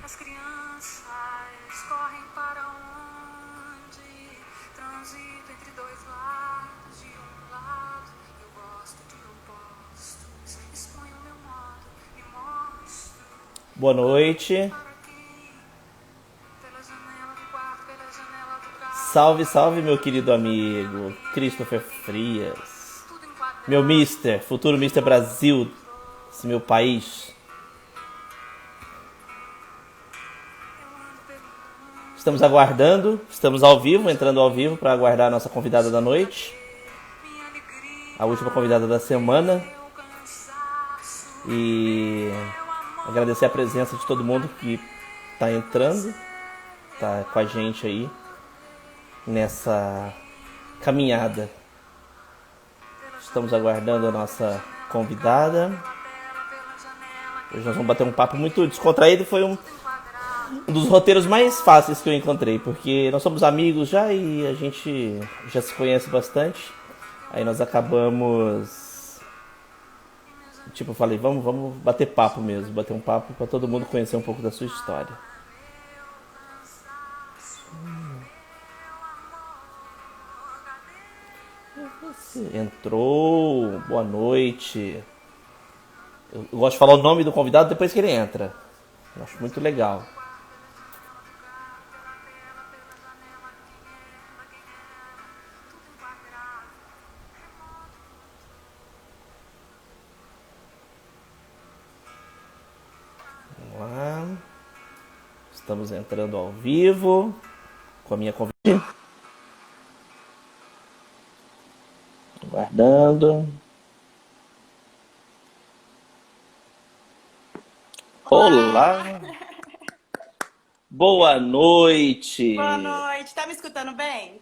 As crianças correm para onde? Transito entre dois lados. De um lado eu gosto de opostos. Exponho meu modo e mostro. Boa noite. Para quem? Pela janela do quarto, pela janela do Salve, carro. salve, meu querido amigo Christopher Frias. Tudo Meu enquadrado. mister, futuro mister Brasil, esse meu país. Eu ando pelo mundo. Estamos aguardando, estamos ao vivo, entrando ao vivo para aguardar a nossa convidada da noite, Minha alegria. a última convidada da semana. Meu cansaço. E agradecer a presença de todo mundo que está entrando, tá com a gente aí nessa caminhada. Estamos aguardando a nossa convidada. Hoje nós vamos bater um papo muito descontraído. Foi um dos roteiros mais fáceis que eu encontrei, porque nós somos amigos já e a gente já se conhece bastante. Aí nós acabamos, tipo, eu falei, vamos bater papo mesmo, bater um papo para todo mundo conhecer um pouco da sua história. Você entrou, boa noite. Eu gosto de falar o nome do convidado depois que ele entra. Eu acho muito legal. Vamos lá. Estamos entrando ao vivo com a minha convidada. Aguardando. Olá, Olá! Boa noite! boa noite. Tá me escutando bem?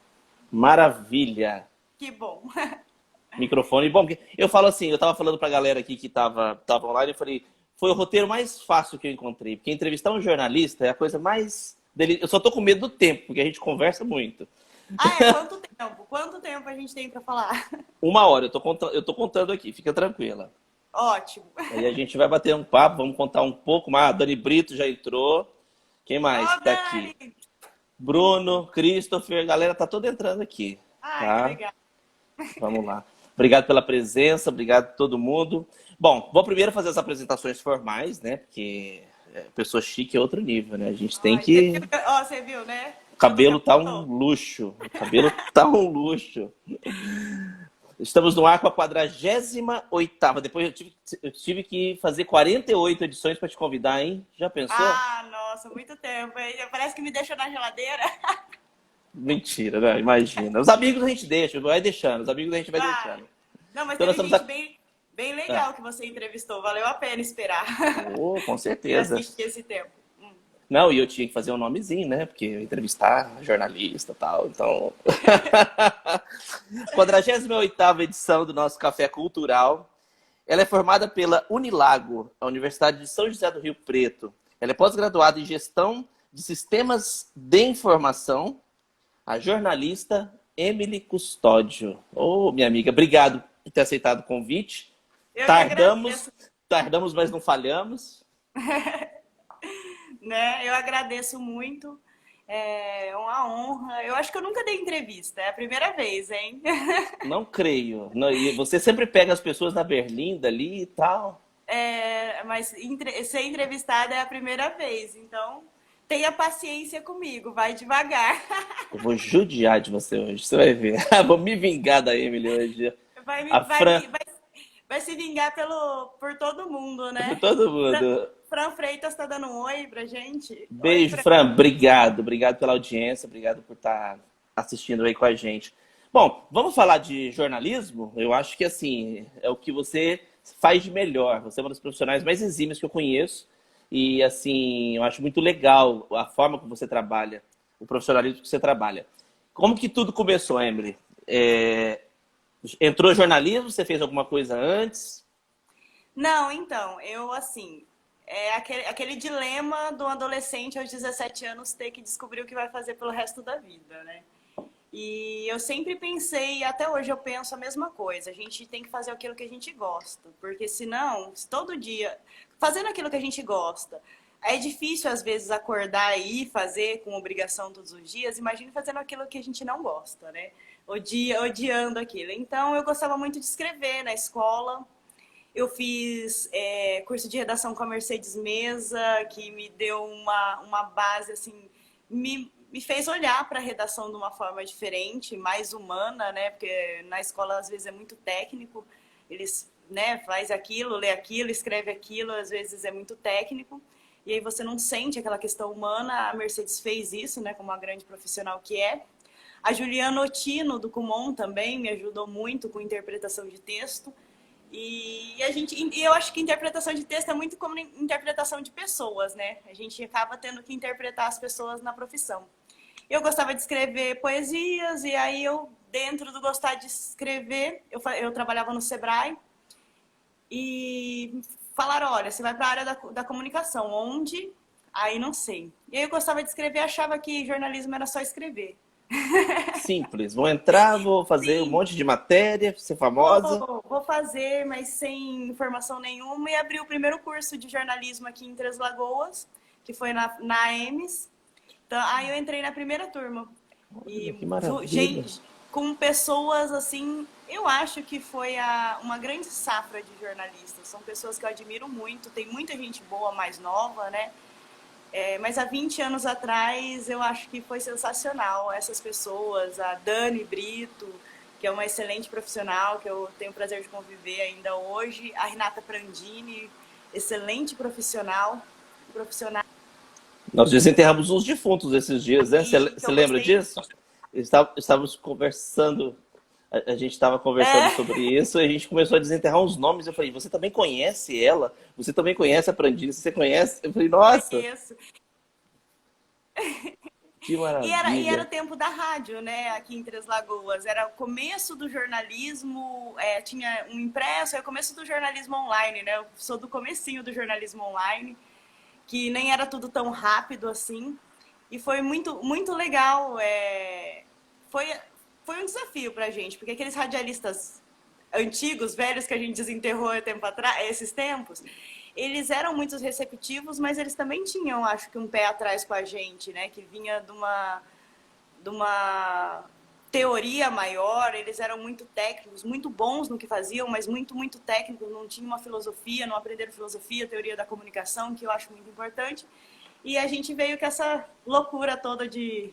Maravilha! Que bom. Microfone bom. Porque eu falo assim, eu tava falando pra galera aqui que tava online, eu falei, foi o roteiro mais fácil que eu encontrei. Porque entrevistar um jornalista é a coisa mais. Eu só tô com medo do tempo, porque a gente conversa muito. Ah, é? Quanto tempo? Quanto tempo a gente tem pra falar? 1 hora, eu tô contando aqui, fica tranquila. Ótimo. Aí a gente vai bater um papo, vamos contar um pouco mais. A Dani Brito já entrou. Quem mais Ô, que tá aqui? Dani! Bruno, Christopher, a galera tá toda entrando aqui, Ai, que tá? legal. Vamos lá. Obrigado pela presença, obrigado a todo mundo. Bom, vou primeiro fazer as apresentações formais, né? Porque pessoa chique é outro nível, né? A gente tem Ai, você viu, que. ó, você viu, né? O Que eu tô cabelo tá um capotou. luxo. O cabelo tá um luxo. Estamos no ar com a 48ª. Depois eu tive que fazer 48 edições para te convidar, hein? Já pensou? Ah, nossa, muito tempo. Parece que me deixou na geladeira. Mentira, né? Imagina. Os amigos a gente deixa, vai deixando. Os amigos a gente vai Vai. deixando. Não, mas Então nós teve estamos gente aqui. bem Ah, legal que você entrevistou. Valeu a pena esperar oh, com e certeza. assistir esse tempo. Não, e eu tinha que fazer um nomezinho, né? Porque eu entrevistar jornalista e tal, então... 48ª edição do nosso Café Cultural. Ela é formada pela Unilago, a Universidade de São José do Rio Preto. Ela é pós-graduada em Gestão de Sistemas de Informação. A jornalista Emily Custódio. Ô, minha amiga, obrigado por ter aceitado o convite. Eu que Tardamos, agradeço. tardamos, mas não falhamos. Né? Eu agradeço muito. É uma honra. Eu acho que eu nunca dei entrevista, é a primeira vez, hein? Não creio. Não, e você sempre pega as pessoas na berlinda ali e tal. Mas ser entrevistada é a primeira vez, então tenha paciência comigo, vai devagar. Eu vou judiar de você hoje, você vai ver. Vou me vingar da Emily hoje. Vai, A Fran, vai se vingar por todo mundo, por né? todo Fran, mundo. Fran Freitas tá dando um oi pra gente. Oi, Beijo, Fran. Fran. Obrigado. Obrigado pela audiência. Obrigado por estar assistindo aí com a gente. Bom, vamos falar de jornalismo? Eu acho que, assim, é o que você faz de melhor. Você é uma das profissionais mais exímias que eu conheço. E, assim, eu acho muito legal a forma como você trabalha, o profissionalismo que você trabalha. Como que tudo começou, Emily? Entrou jornalismo? Você fez alguma coisa antes? Não, então, eu assim, é aquele dilema do adolescente aos 17 anos ter que descobrir o que vai fazer pelo resto da vida, né? E eu sempre pensei, e até hoje eu penso a mesma coisa, a gente tem que fazer aquilo que a gente gosta, porque senão, se todo dia, fazendo aquilo que a gente gosta, É difícil, às vezes, acordar e fazer com obrigação todos os dias. Imagine fazendo aquilo que a gente não gosta, né? Odiando aquilo. Então, eu gostava muito de escrever na escola. Eu fiz curso de redação com a Mercedes Mesa, que me deu uma base, assim, me fez olhar para a redação de uma forma diferente, mais humana, né? Porque na escola, às vezes, é muito técnico. Eles, né, faz aquilo, lê aquilo, escreve aquilo, às vezes é muito técnico. E aí você não sente aquela questão humana. A Mercedes fez isso, né, como uma grande profissional que é. A Juliana Ottino, do Kumon, também me ajudou muito com interpretação de texto. E eu acho que interpretação de texto é muito como interpretação de pessoas, né? A gente acaba tendo que interpretar as pessoas na profissão. Eu gostava de escrever poesias, e aí eu, dentro do gostar de escrever, eu trabalhava no Sebrae, e falaram, olha, você vai para a área da comunicação. Onde? Aí não sei. E aí eu gostava de escrever, achava que jornalismo era só escrever. Simples. Vou entrar, vou fazer um Sim, monte de matéria, ser famosa. vou fazer, mas sem informação nenhuma, e abri o primeiro curso de jornalismo aqui em Três Lagoas, que foi na AEMS. Então, aí eu entrei na primeira turma. Olha, E, que maravilha. gente, com pessoas assim, eu acho que foi uma grande safra de jornalistas. São pessoas que eu admiro muito, tem muita gente boa, mais nova, né? Mas há 20 anos atrás, eu acho que foi sensacional essas pessoas. A Dani Brito, que é uma excelente profissional, que eu tenho o prazer de conviver ainda hoje. A Renata Prandini, excelente profissional. Nós desenterramos uns defuntos esses dias, né? E que Você eu lembra gostei. disso? Estávamos conversando, a gente estava conversando É, sobre isso, e a gente começou a desenterrar uns nomes. Eu falei, você também conhece ela? Você também conhece a Prandini? Você conhece? Eu falei, nossa, conheço. que E era o maravilha. tempo da rádio, né, aqui em Três Lagoas. Era o começo do jornalismo, tinha um impresso, é o começo do jornalismo online, né? Eu sou do comecinho do jornalismo online, que nem era tudo tão rápido assim. E foi muito, muito legal. Foi, foi um desafio pra gente, porque aqueles radialistas antigos, velhos, que a gente desenterrou esses tempos, eles eram muito receptivos, mas eles também tinham, acho que, um pé atrás com a gente, né? Que vinha de uma teoria maior, eles eram muito técnicos, muito bons no que faziam, mas muito, muito técnicos, não tinham uma filosofia, não aprenderam filosofia, teoria da comunicação, que eu acho muito importante. E a gente veio com essa loucura toda de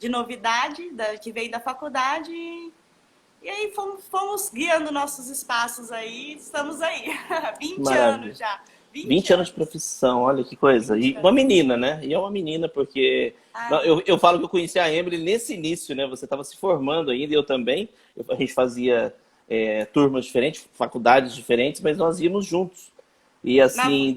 novidade, que veio da faculdade, e aí fomos guiando nossos espaços aí, estamos aí, Que 20 maravilha. anos já, 20 20 anos de anos, profissão, olha que coisa. 20 E uma anos. menina, né? E é uma menina, porque não, Ai, eu falo que eu conheci a Emily nesse início, né? Você estava se formando ainda, eu também. A gente fazia turmas diferentes, faculdades diferentes, mas nós íamos juntos. E na, assim,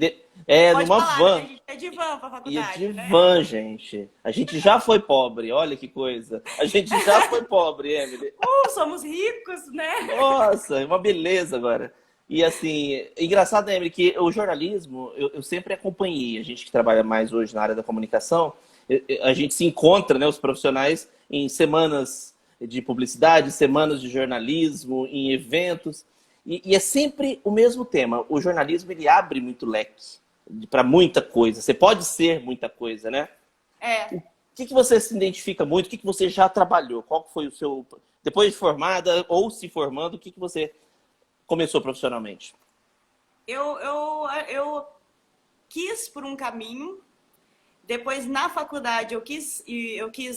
pode numa falar, né, que a van. gente é de van pra Ia de faculdade, né? van, gente. A gente já foi pobre, olha que coisa. A gente já foi pobre, Emily. Somos ricos, né? Nossa, é uma beleza agora. E assim, engraçado, né, Emily, que o jornalismo, eu sempre acompanhei, a gente que trabalha mais hoje na área da comunicação, a gente se encontra, né, os profissionais, em semanas de publicidade, semanas de jornalismo, em eventos, e é sempre o mesmo tema. O jornalismo, ele abre muito leque para muita coisa. Você pode ser muita coisa, né? É, O que você se identifica muito? O que você já trabalhou? Qual foi o seu... Depois de formada ou se formando, o que você começou profissionalmente? eu quis por um caminho, depois na faculdade eu quis,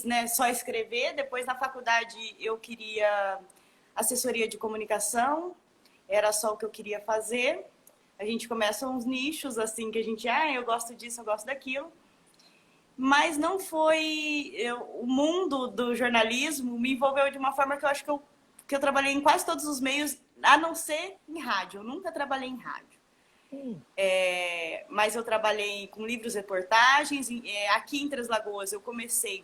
né, só escrever, depois na faculdade eu queria assessoria de comunicação, era só o que eu queria fazer. A gente começa uns nichos assim que a gente, eu gosto disso, eu gosto daquilo. Mas não foi. O mundo do jornalismo me envolveu de uma forma que eu acho que eu trabalhei em quase todos os meios, a não ser em rádio. Eu nunca trabalhei em rádio. Mas eu trabalhei com livros, reportagens. Aqui em Três Lagoas eu comecei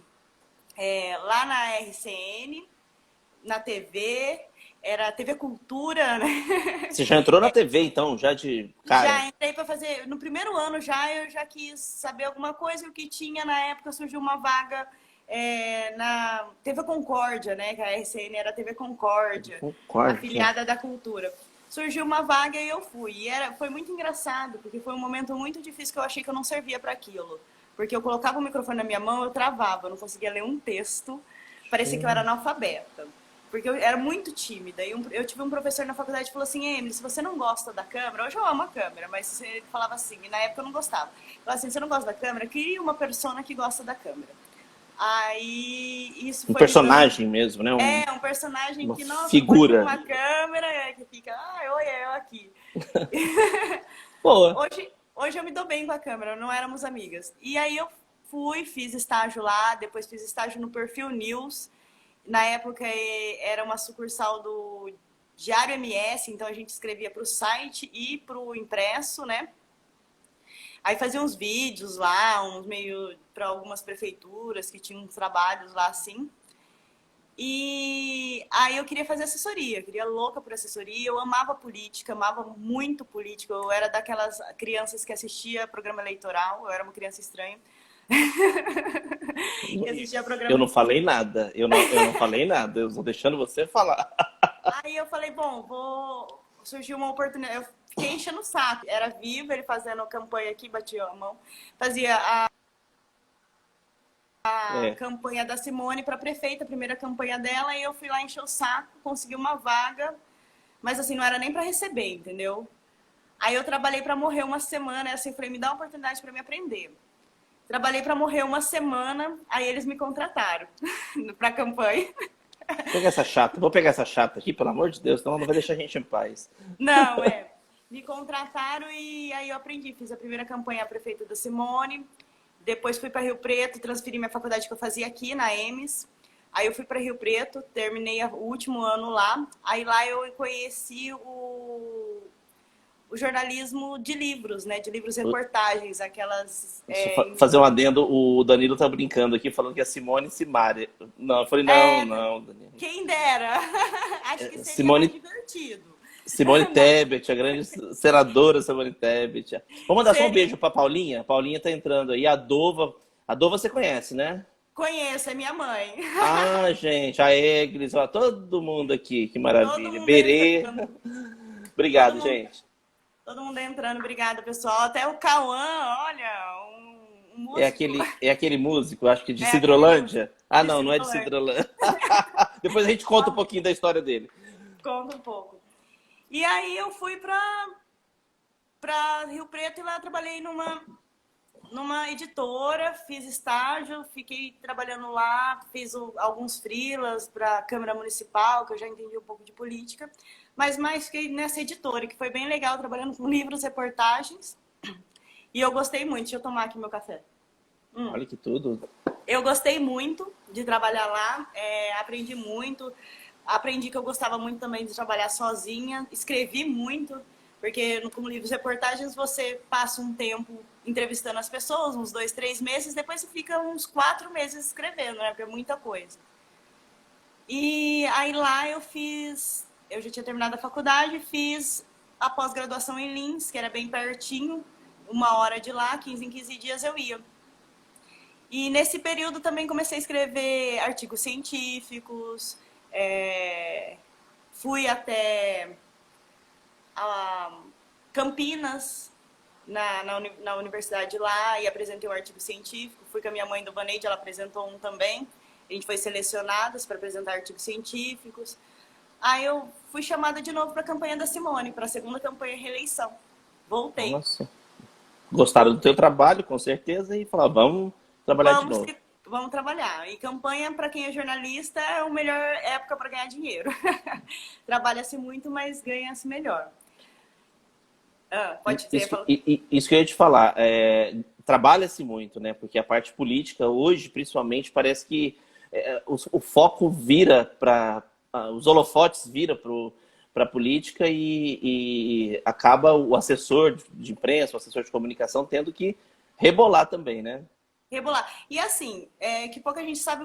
lá na RCN, na TV, era a TV Cultura, né? Você já entrou na TV, então, já de cara? Já entrei para fazer. No primeiro ano eu já quis saber alguma coisa. E o que tinha na época surgiu uma vaga na TV Concórdia, né? Que a RCN era a TV Concórdia, Concordo. afiliada da Cultura. surgiu uma vaga e eu fui. E foi muito engraçado, porque foi um momento muito difícil que eu achei que eu não servia para aquilo. Porque eu colocava o microfone na minha mão, eu travava, eu não conseguia ler um texto, parecia que eu era analfabeta. Porque eu era muito tímida. E eu tive um professor na faculdade que falou assim: Emily, se você não gosta da câmera, hoje eu amo a câmera, mas ele falava assim, e na época eu não gostava. Ele falava assim: você não gosta da câmera? Crie uma persona que gosta da câmera. Aí isso Um foi me dando. personagem mesmo, né? Um personagem Uma que, nossa, põe figura. uma câmera, que fica, oi, é eu aqui. Boa. Hoje eu me dou bem com a câmera, não éramos amigas. E aí eu fiz estágio lá, depois fiz estágio no Perfil News. Na época era uma sucursal do Diário MS, então a gente escrevia para o site e para o impresso, né? Aí fazia uns vídeos lá, uns meio para algumas prefeituras que tinham uns trabalhos lá assim. E aí eu queria fazer assessoria, eu queria louca por assessoria, eu amava política, amava muito política, eu era daquelas crianças que assistia programa eleitoral, eu era uma criança estranha. Que assistia programa. Eu não falei nada, eu não falei nada, eu estou deixando você falar. Aí eu falei, bom, surgiu uma oportunidade, eu fiquei enchendo o saco, era vivo, ele fazendo campanha aqui, batia a mão, fazia a campanha da Simone para prefeita, a primeira campanha dela, e eu fui lá encher o saco, consegui uma vaga, mas assim, não era nem para receber, entendeu? Aí eu trabalhei para morrer uma semana, e assim, falei, me dá uma oportunidade para me aprender. Trabalhei para morrer uma semana, aí eles me contrataram para campanha. Vou pegar essa chata aqui, pelo amor de Deus, senão ela não vai deixar a gente em paz. Não, me contrataram e aí eu aprendi, fiz a primeira campanha a prefeita da Simone. Depois fui para Rio Preto, transferi minha faculdade que eu fazia aqui na EMES. Aí eu fui para Rio Preto, terminei o último ano lá. Aí lá eu conheci o jornalismo de livros, né? De livros reportagens, aquelas... Fazer um adendo, o Danilo tá brincando aqui, falando que é Simone Simaria. Não, eu falei, não, Danilo. Quem dera! Acho que seria Simone... mais divertido. Simone Tebet, a grande senadora Simone Tebet. Vamos mandar só um beijo pra Paulinha. Paulinha tá entrando aí. A Dova você conhece, né? Conheço, é minha mãe. Ah, gente, a Eglis, ó, todo mundo aqui, que maravilha. Berê. Obrigado, gente. Todo mundo entrando, obrigada, pessoal. Até o Cauã, olha, um músico. É aquele músico, acho que de Cidrolândia. Ah, não é de Cidrolândia. Depois a gente conta um pouquinho da história dele. Conta um pouco. E aí eu fui pra Rio Preto e lá trabalhei numa editora, fiz estágio, fiquei trabalhando lá, fiz alguns freelas para a Câmara Municipal, que eu já entendi um pouco de política, mas mais fiquei nessa editora, que foi bem legal, trabalhando com livros, reportagens, e eu gostei muito. Deixa eu tomar aqui meu café. Olha que tudo. Eu gostei muito de trabalhar lá, aprendi muito. Aprendi que eu gostava muito também de trabalhar sozinha, escrevi muito, porque como livros reportagens você passa um tempo entrevistando as pessoas, uns 2, 3 meses, depois você fica uns 4 meses escrevendo, né? Porque é muita coisa. E aí lá eu já tinha terminado a faculdade, fiz a pós-graduação em Lins, que era bem pertinho, 1 hora de lá, 15 em 15 dias eu ia. E nesse período também comecei a escrever artigos científicos. Fui até Campinas, na universidade lá, e apresentei um artigo científico. Fui com a minha mãe do Vaneide, ela apresentou um também. A gente foi selecionadas para apresentar artigos científicos. Aí eu fui chamada de novo para a campanha da Simone, para a segunda campanha reeleição. Voltei. Nossa. Gostaram do teu trabalho, com certeza, e falaram, vamos trabalhar de novo. Vamos trabalhar. E campanha, para quem é jornalista, é a melhor época para ganhar dinheiro. Trabalha-se muito, mas ganha-se melhor. Pode dizer. Isso que eu ia te falar. Trabalha-se muito, né? Porque a parte política, hoje, principalmente, parece que o foco vira para... os holofotes viram para a política e acaba o assessor de imprensa, o assessor de comunicação, tendo que rebolar também, né? Rebolar. E assim, que pouca gente sabe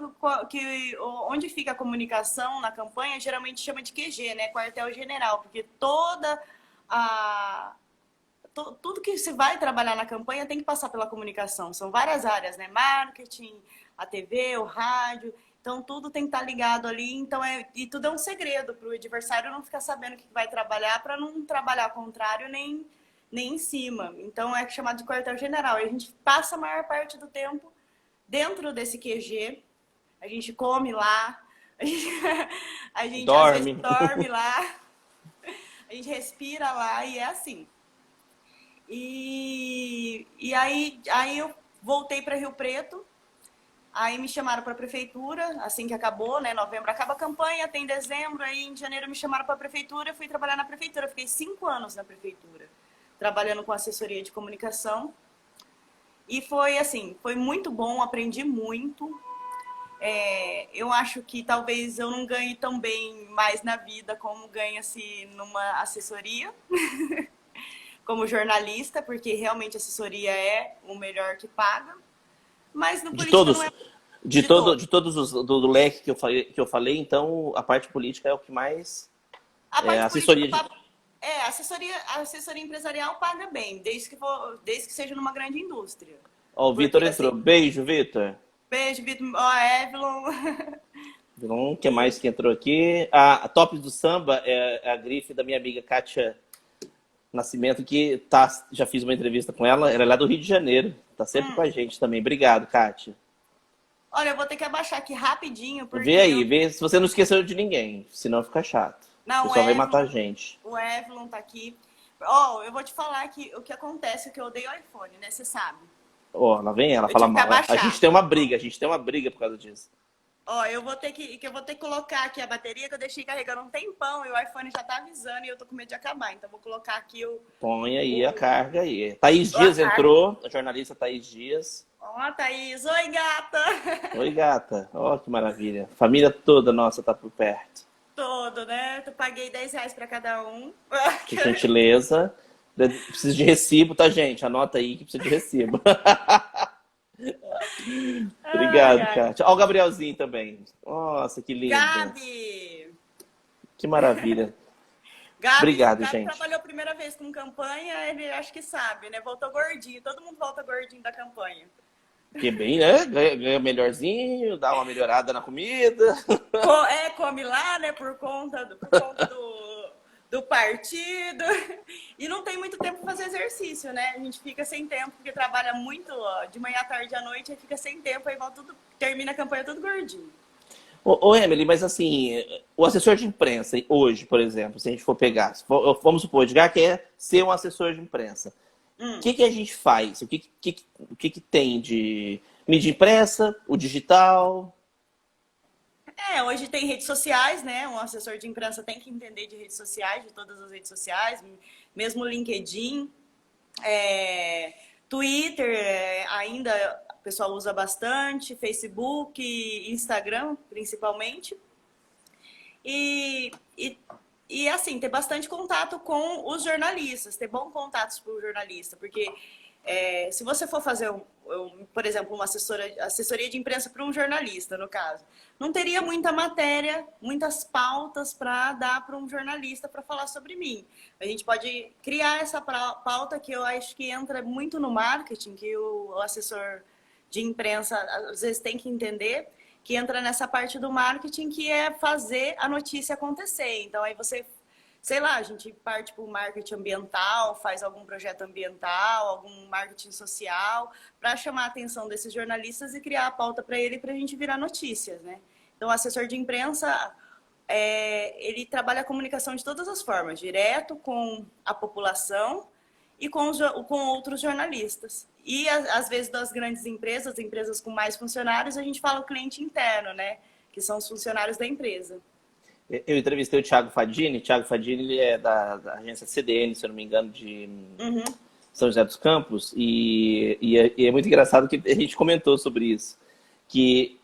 que onde fica a comunicação na campanha, geralmente chama de QG, né? Quartel-General, porque tudo que se vai trabalhar na campanha tem que passar pela comunicação. São várias áreas, né? Marketing, a TV, o rádio. Então tudo tem que estar ligado ali, então e tudo é um segredo para o adversário não ficar sabendo o que vai trabalhar, para não trabalhar ao contrário nem em cima. Então é chamado de quartel-general. E a gente passa a maior parte do tempo dentro desse QG, a gente come lá, a gente às vezes Dorme. dorme lá, a gente respira lá e é assim. E aí eu voltei para Rio Preto, aí me chamaram para a prefeitura, assim que acabou, né? Novembro acaba a campanha, tem dezembro, aí em janeiro me chamaram para a prefeitura, eu fui trabalhar na prefeitura, fiquei 5 anos na prefeitura, trabalhando com assessoria de comunicação. E foi assim, foi muito bom, aprendi muito. Eu acho que talvez eu não ganhe tão bem mais na vida como ganha-se numa assessoria, como jornalista, porque realmente a assessoria é o melhor que paga. Mas no De política todos, não é de todos os do leque que eu falei, então a parte política é o que mais a parte assessoria política, a assessoria empresarial paga bem, desde que seja numa grande indústria. Ó, o Vitor Porque entrou. assim, Beijo, Vitor. beijo, Vitor, ó, Evelyn. O que mais que entrou aqui? A Tops do Samba é a grife da minha amiga Kátia Nascimento, que já fiz uma entrevista com ela. Ela é lá do Rio de Janeiro. Tá sempre com a gente também. Obrigado, Kátia. Olha, eu vou ter que abaixar aqui rapidinho, porque Vê aí, vê se você não esqueceu de ninguém. Senão fica chato. Não, O pessoal vai matar a gente. O Evelyn tá aqui. Ó, eu vou te falar que o que acontece é que eu odeio iPhone, né? Você sabe. Ó, lá vem ela, Eu fala tive que mal. A abaixar. gente tem uma briga por causa disso. Ó, eu vou ter que colocar aqui a bateria que eu deixei carregando um tempão e o iPhone já tá avisando e eu tô com medo de acabar. Então vou colocar aqui o... Põe aí a carga aí. Thaís Dias entrou, a jornalista Thaís Dias. Ó, Thaís. Oi, gata. Oi, gata. Ó, que maravilha. Família toda nossa tá por perto. Todo, né? Eu paguei R$10 pra cada um. Que gentileza. Precisa de recibo, tá, gente? Anota aí que precisa de recibo. Obrigado, Kátia. Ó, o Gabrielzinho também. Nossa, que lindo. Gabi. Que maravilha. Gabi, Obrigado, Gabi gente. trabalhou a primeira vez com campanha, ele acho que sabe, né? Voltou gordinho. Todo mundo volta gordinho da campanha. Que bem, né? Ganha melhorzinho, dá uma melhorada na comida. Come lá, né? Por conta do partido. E não tem muito tempo para fazer exercício, né? A gente fica sem tempo, porque trabalha muito ó, de manhã à tarde à noite, aí fica sem tempo, aí volta tudo, termina a campanha tudo gordinho. Ô, Emily, mas assim, o assessor de imprensa, hoje, por exemplo, se a gente for pegar, vamos supor, o Edgar quer ser um assessor de imprensa. O que a gente faz? O que tem de mídia impressa, o digital? Hoje tem redes sociais, né? Um assessor de imprensa tem que entender de redes sociais, de todas as redes sociais, mesmo o LinkedIn, Twitter, ainda o pessoal usa bastante, Facebook, Instagram, principalmente. E assim, ter bastante contato com os jornalistas, ter bons contatos com o jornalista, porque se você for fazer, por exemplo, uma assessoria de imprensa para um jornalista, no caso, não teria muita matéria, muitas pautas para dar para um jornalista para falar sobre mim. A gente pode criar essa pauta que eu acho que entra muito no marketing, que o assessor de imprensa às vezes tem que entender, que entra nessa parte do marketing, que é fazer a notícia acontecer. Então, aí você, sei lá, a gente parte para o marketing ambiental, faz algum projeto ambiental, algum marketing social, para chamar a atenção desses jornalistas e criar a pauta para ele, para a gente virar notícias, né? Então, o assessor de imprensa, ele trabalha a comunicação de todas as formas, direto com a população e com outros jornalistas. E, às vezes, das grandes empresas com mais funcionários, a gente fala o cliente interno, né? Que são os funcionários da empresa. Eu entrevistei o Thiago Fadini. Thiago Fadini ele é da agência CDN, se eu não me engano, de São José dos Campos. E é muito engraçado que a gente comentou sobre isso. Que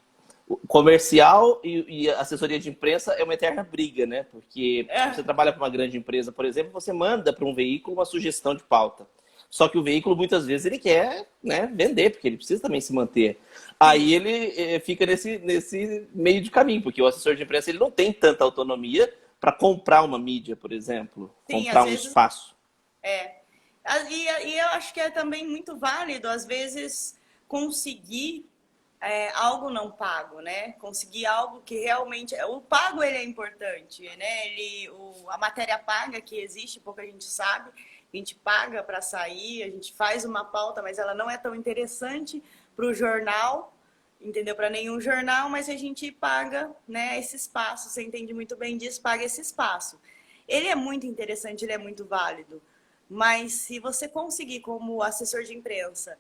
o comercial e assessoria de imprensa é uma eterna briga, né? Porque você trabalha para uma grande empresa, por exemplo, você manda para um veículo uma sugestão de pauta. Só que o veículo, muitas vezes, ele quer, né, vender, porque ele precisa também se manter. Aí ele fica nesse meio de caminho, porque o assessor de imprensa ele não tem tanta autonomia para comprar uma mídia, por exemplo. Sim, comprar vezes, espaço. E eu acho que é também muito válido, às vezes, conseguir algo não pago, né? Conseguir algo que realmente... O pago, ele é importante, né? A matéria paga que existe, pouca gente sabe. A gente paga para sair, a gente faz uma pauta, mas ela não é tão interessante para o jornal, entendeu? Para nenhum jornal, mas a gente paga, né, esse espaço. Você entende muito bem disso, paga esse espaço. Ele é muito interessante, ele é muito válido. Mas se você conseguir, como assessor de imprensa,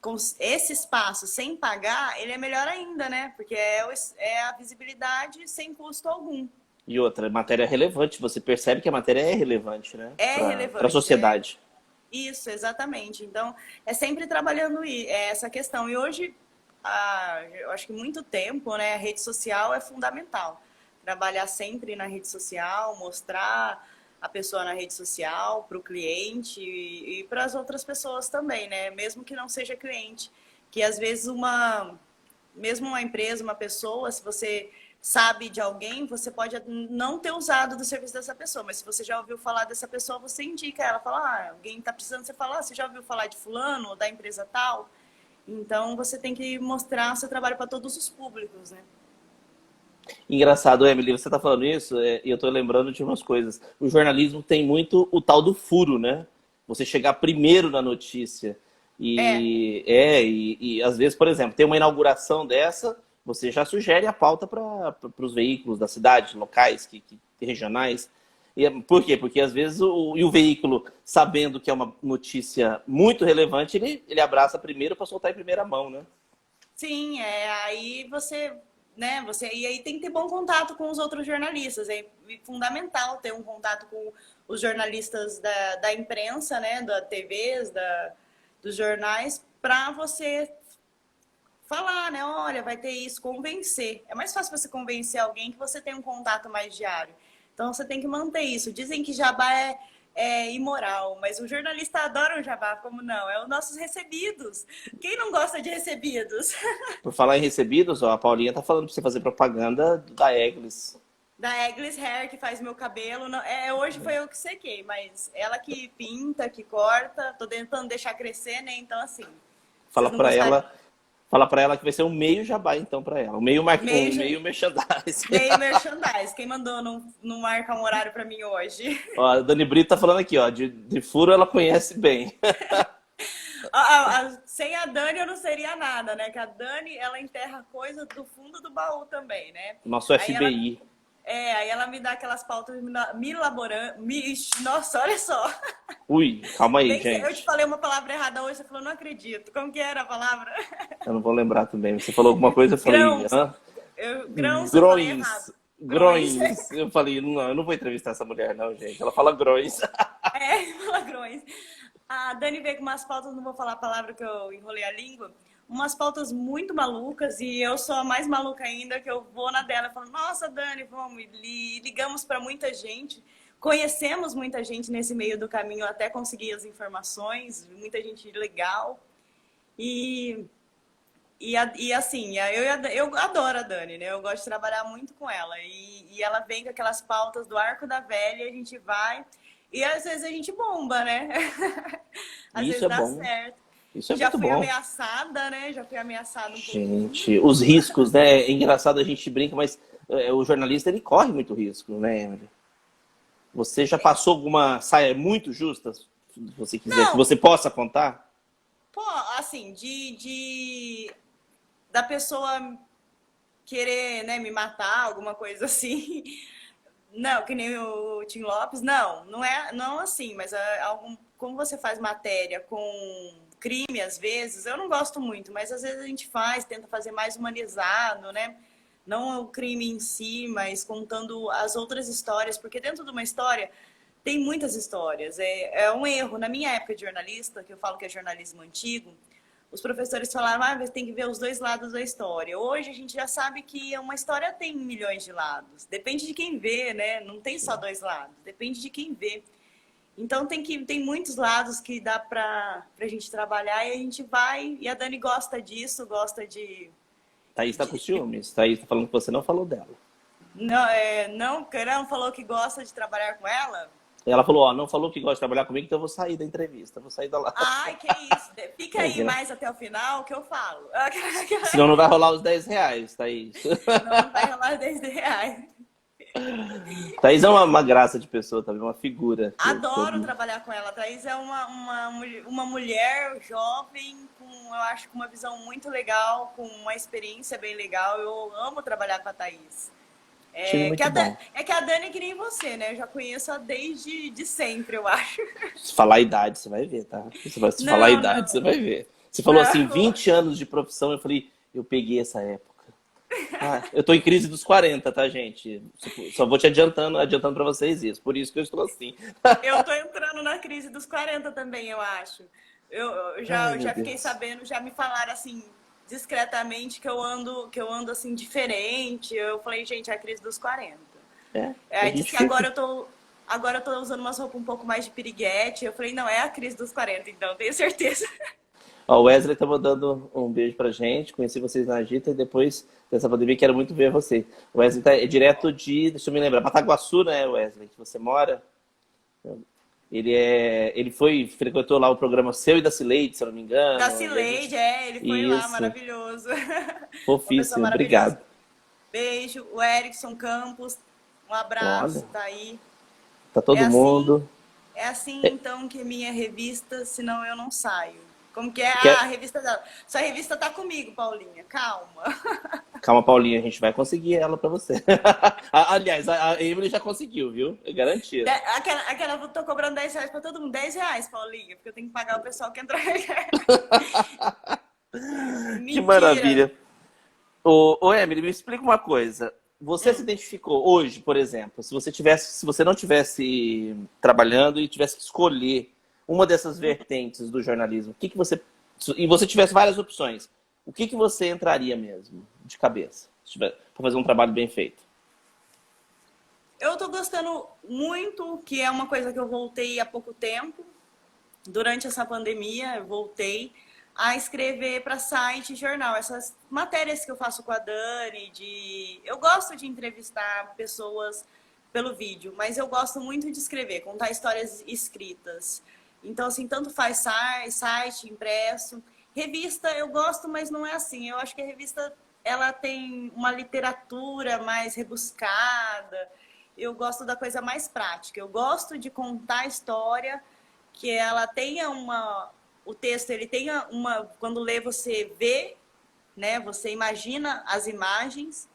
com esse espaço sem pagar, ele é melhor ainda, né? Porque é a visibilidade sem custo algum. E outra, matéria relevante. Você percebe que a matéria é relevante, né? É Para relevante. a sociedade. Isso, exatamente. Então, é sempre trabalhando essa questão. E hoje, eu acho que muito tempo, né? A rede social é fundamental. Trabalhar sempre na rede social, mostrar a pessoa na rede social para o cliente e para as outras pessoas também, né? Mesmo que não seja cliente. Que às vezes mesmo uma empresa, uma pessoa, se você sabe de alguém, você pode não ter usado do serviço dessa pessoa, mas se você já ouviu falar dessa pessoa, você indica ela, fala, alguém está precisando, você fala, você já ouviu falar de fulano ou da empresa tal? Então, você tem que mostrar seu trabalho para todos os públicos, né? Engraçado, Emily, você está falando isso e eu estou lembrando de umas coisas. O jornalismo tem muito o tal do furo, né? Você chegar primeiro na notícia. E às vezes, por exemplo, tem uma inauguração dessa, você já sugere a pauta para os veículos da cidade, locais, regionais. Por quê? Porque às vezes o veículo, sabendo que é uma notícia muito relevante, ele abraça primeiro para soltar em primeira mão, né? Sim, aí né, e aí tem que ter bom contato com os outros jornalistas. É fundamental ter um contato com os jornalistas da imprensa, né, da TVs, dos jornais, para você falar, né? Olha, vai ter isso, convencer. É mais fácil você convencer alguém que você tem um contato mais diário. Então, você tem que manter isso. Dizem que jabá é imoral, mas o jornalista adora um jabá, como não? É os nossos recebidos. Quem não gosta de recebidos? Por falar em recebidos, ó, a Paulinha tá falando para você fazer propaganda da Eglis. Da Eglis Hair, que faz meu cabelo. Hoje foi eu que sequei, mas ela que pinta, que corta. Tô tentando deixar crescer, né? Então, assim... Fala para ela que vai ser um meio jabá, então, para ela. Um meio merchandise. Meio merchandise. Quem mandou não marca um horário para mim hoje? Ó, a Dani Brito tá falando aqui, ó, de furo ela conhece bem. Sem a Dani eu não seria nada, né? Que a Dani, ela enterra coisa do fundo do baú também, né? Nosso FBI. Aí ela me dá aquelas pautas me elaborando. Nossa, olha só. Ui, calma aí, gente. Eu te falei uma palavra errada hoje, você falou, não acredito. Como que era a palavra? Eu não vou lembrar também. Você falou alguma coisa, eu falei... Grãos. Grões. Eu falei, não, eu não vou entrevistar essa mulher, não, gente. Ela fala grões. Fala grões. A Dani veio com umas pautas, não vou falar a palavra que eu enrolei a língua. Umas pautas muito malucas e eu sou a mais maluca ainda, que eu vou na dela e falo, nossa, Dani, vamos, ligamos para muita gente, conhecemos muita gente nesse meio do caminho até conseguir as informações, muita gente legal e assim, eu adoro a Dani, né? Eu gosto de trabalhar muito com ela e ela vem com aquelas pautas do Arco da Velha, a gente vai e às vezes a gente bomba, né? Às vezes dá certo. Isso é muito bom. Já fui ameaçada, né? Já fui ameaçada um pouco. Gente, os riscos, né? É engraçado, a gente brinca, mas o jornalista, ele corre muito risco, né, Emily? Você já passou alguma saia muito justa, se você quiser, que você possa contar? Pô, assim, da pessoa querer, né, me matar, alguma coisa assim. Não, que nem o Tim Lopes, não assim, mas como você faz matéria com crime, às vezes, eu não gosto muito, mas às vezes a gente tenta fazer mais humanizado, né? Não o crime em si, mas contando as outras histórias, porque dentro de uma história tem muitas histórias. É um erro. Na minha época de jornalista, que eu falo que é jornalismo antigo, os professores falaram, você tem que ver os dois lados da história. Hoje a gente já sabe que uma história tem milhões de lados. Depende de quem vê, né? Não tem só dois lados, depende de quem vê. Então tem muitos lados que dá pra gente trabalhar e a gente vai. E a Dani gosta disso, gosta de... Thaís tá com ciúmes. Thaís tá falando que você não falou dela. Não falou que gosta de trabalhar com ela? Ela falou, ó, não falou que gosta de trabalhar comigo, então eu vou sair da entrevista, vou sair da live. Ai, que isso. Fica É, aí mais até o final que eu falo. senão não vai rolar os R$ 10, Thaís. Senão não vai rolar R$ 10. Thaís é uma graça de pessoa também, uma figura. Adoro trabalhar com ela. A Thaís é uma mulher jovem, com, eu acho, com uma visão muito legal, com uma experiência bem legal. Eu amo trabalhar com a Thaís. Achei muito bom. É que a Dani é que nem você, né? Eu já conheço ela desde de sempre, eu acho. Se falar a idade, você vai ver, tá? Se falar a idade, você vai ver. Você falou assim, 20 anos de profissão, eu falei, eu peguei essa época. Ah, eu tô em crise dos 40, tá, gente? Só vou te adiantando pra vocês isso. Por isso que eu estou assim. Eu tô entrando na crise dos 40 também, eu acho. Eu já fiquei sabendo, já me falaram assim, discretamente, que eu ando assim, diferente. Eu falei, gente, é a crise dos 40. Aí disse que agora eu tô usando umas roupas um pouco mais de piriguete. Eu falei, não, é a crise dos 40, então, tenho certeza. Ó, o Wesley tá mandando um beijo pra gente. Conheci vocês na Agita e depois dessa pandemia quero muito ver você. O Wesley é direto deixa eu me lembrar, Bataguaçu, né, Wesley, que você mora? Ele frequentou lá o programa seu e da Cileide, se eu não me engano. Da Cileide, ele foi lá, maravilhoso. Fofíssimo, obrigado. Beijo, o Erickson Campos, um abraço, Olha, tá aí. Tá todo mundo. É assim, então, que minha revista, senão eu não saio. Como que é a revista dela? Sua revista tá comigo, Paulinha, calma. Calma, Paulinha, a gente vai conseguir ela pra você. Aliás, a Emily já conseguiu, viu? É garantido. Aquela eu tô cobrando R$ 10 pra todo mundo. R$ 10, Paulinha, porque eu tenho que pagar o pessoal que entra. Que maravilha. Ô, Emily, me explica uma coisa. Você se identificou hoje, por exemplo, se você não tivesse trabalhando e tivesse que escolher uma dessas vertentes do jornalismo, e você tivesse várias opções, o que você entraria mesmo de cabeça para fazer um trabalho bem feito? Eu tô gostando muito, que é uma coisa que eu voltei há pouco tempo. Durante essa pandemia, eu voltei a escrever para site e jornal. Essas matérias que eu faço com a Dani, eu gosto de entrevistar pessoas pelo vídeo, mas eu gosto muito de escrever, contar histórias escritas. Então, assim, tanto faz site, impresso. Revista eu gosto, mas não é assim. Eu acho que a revista, ela tem uma literatura mais rebuscada. Eu gosto da coisa mais prática. Eu gosto de contar a história, que ela tenha o texto, ele tenha quando lê você vê, né? Você imagina as imagens,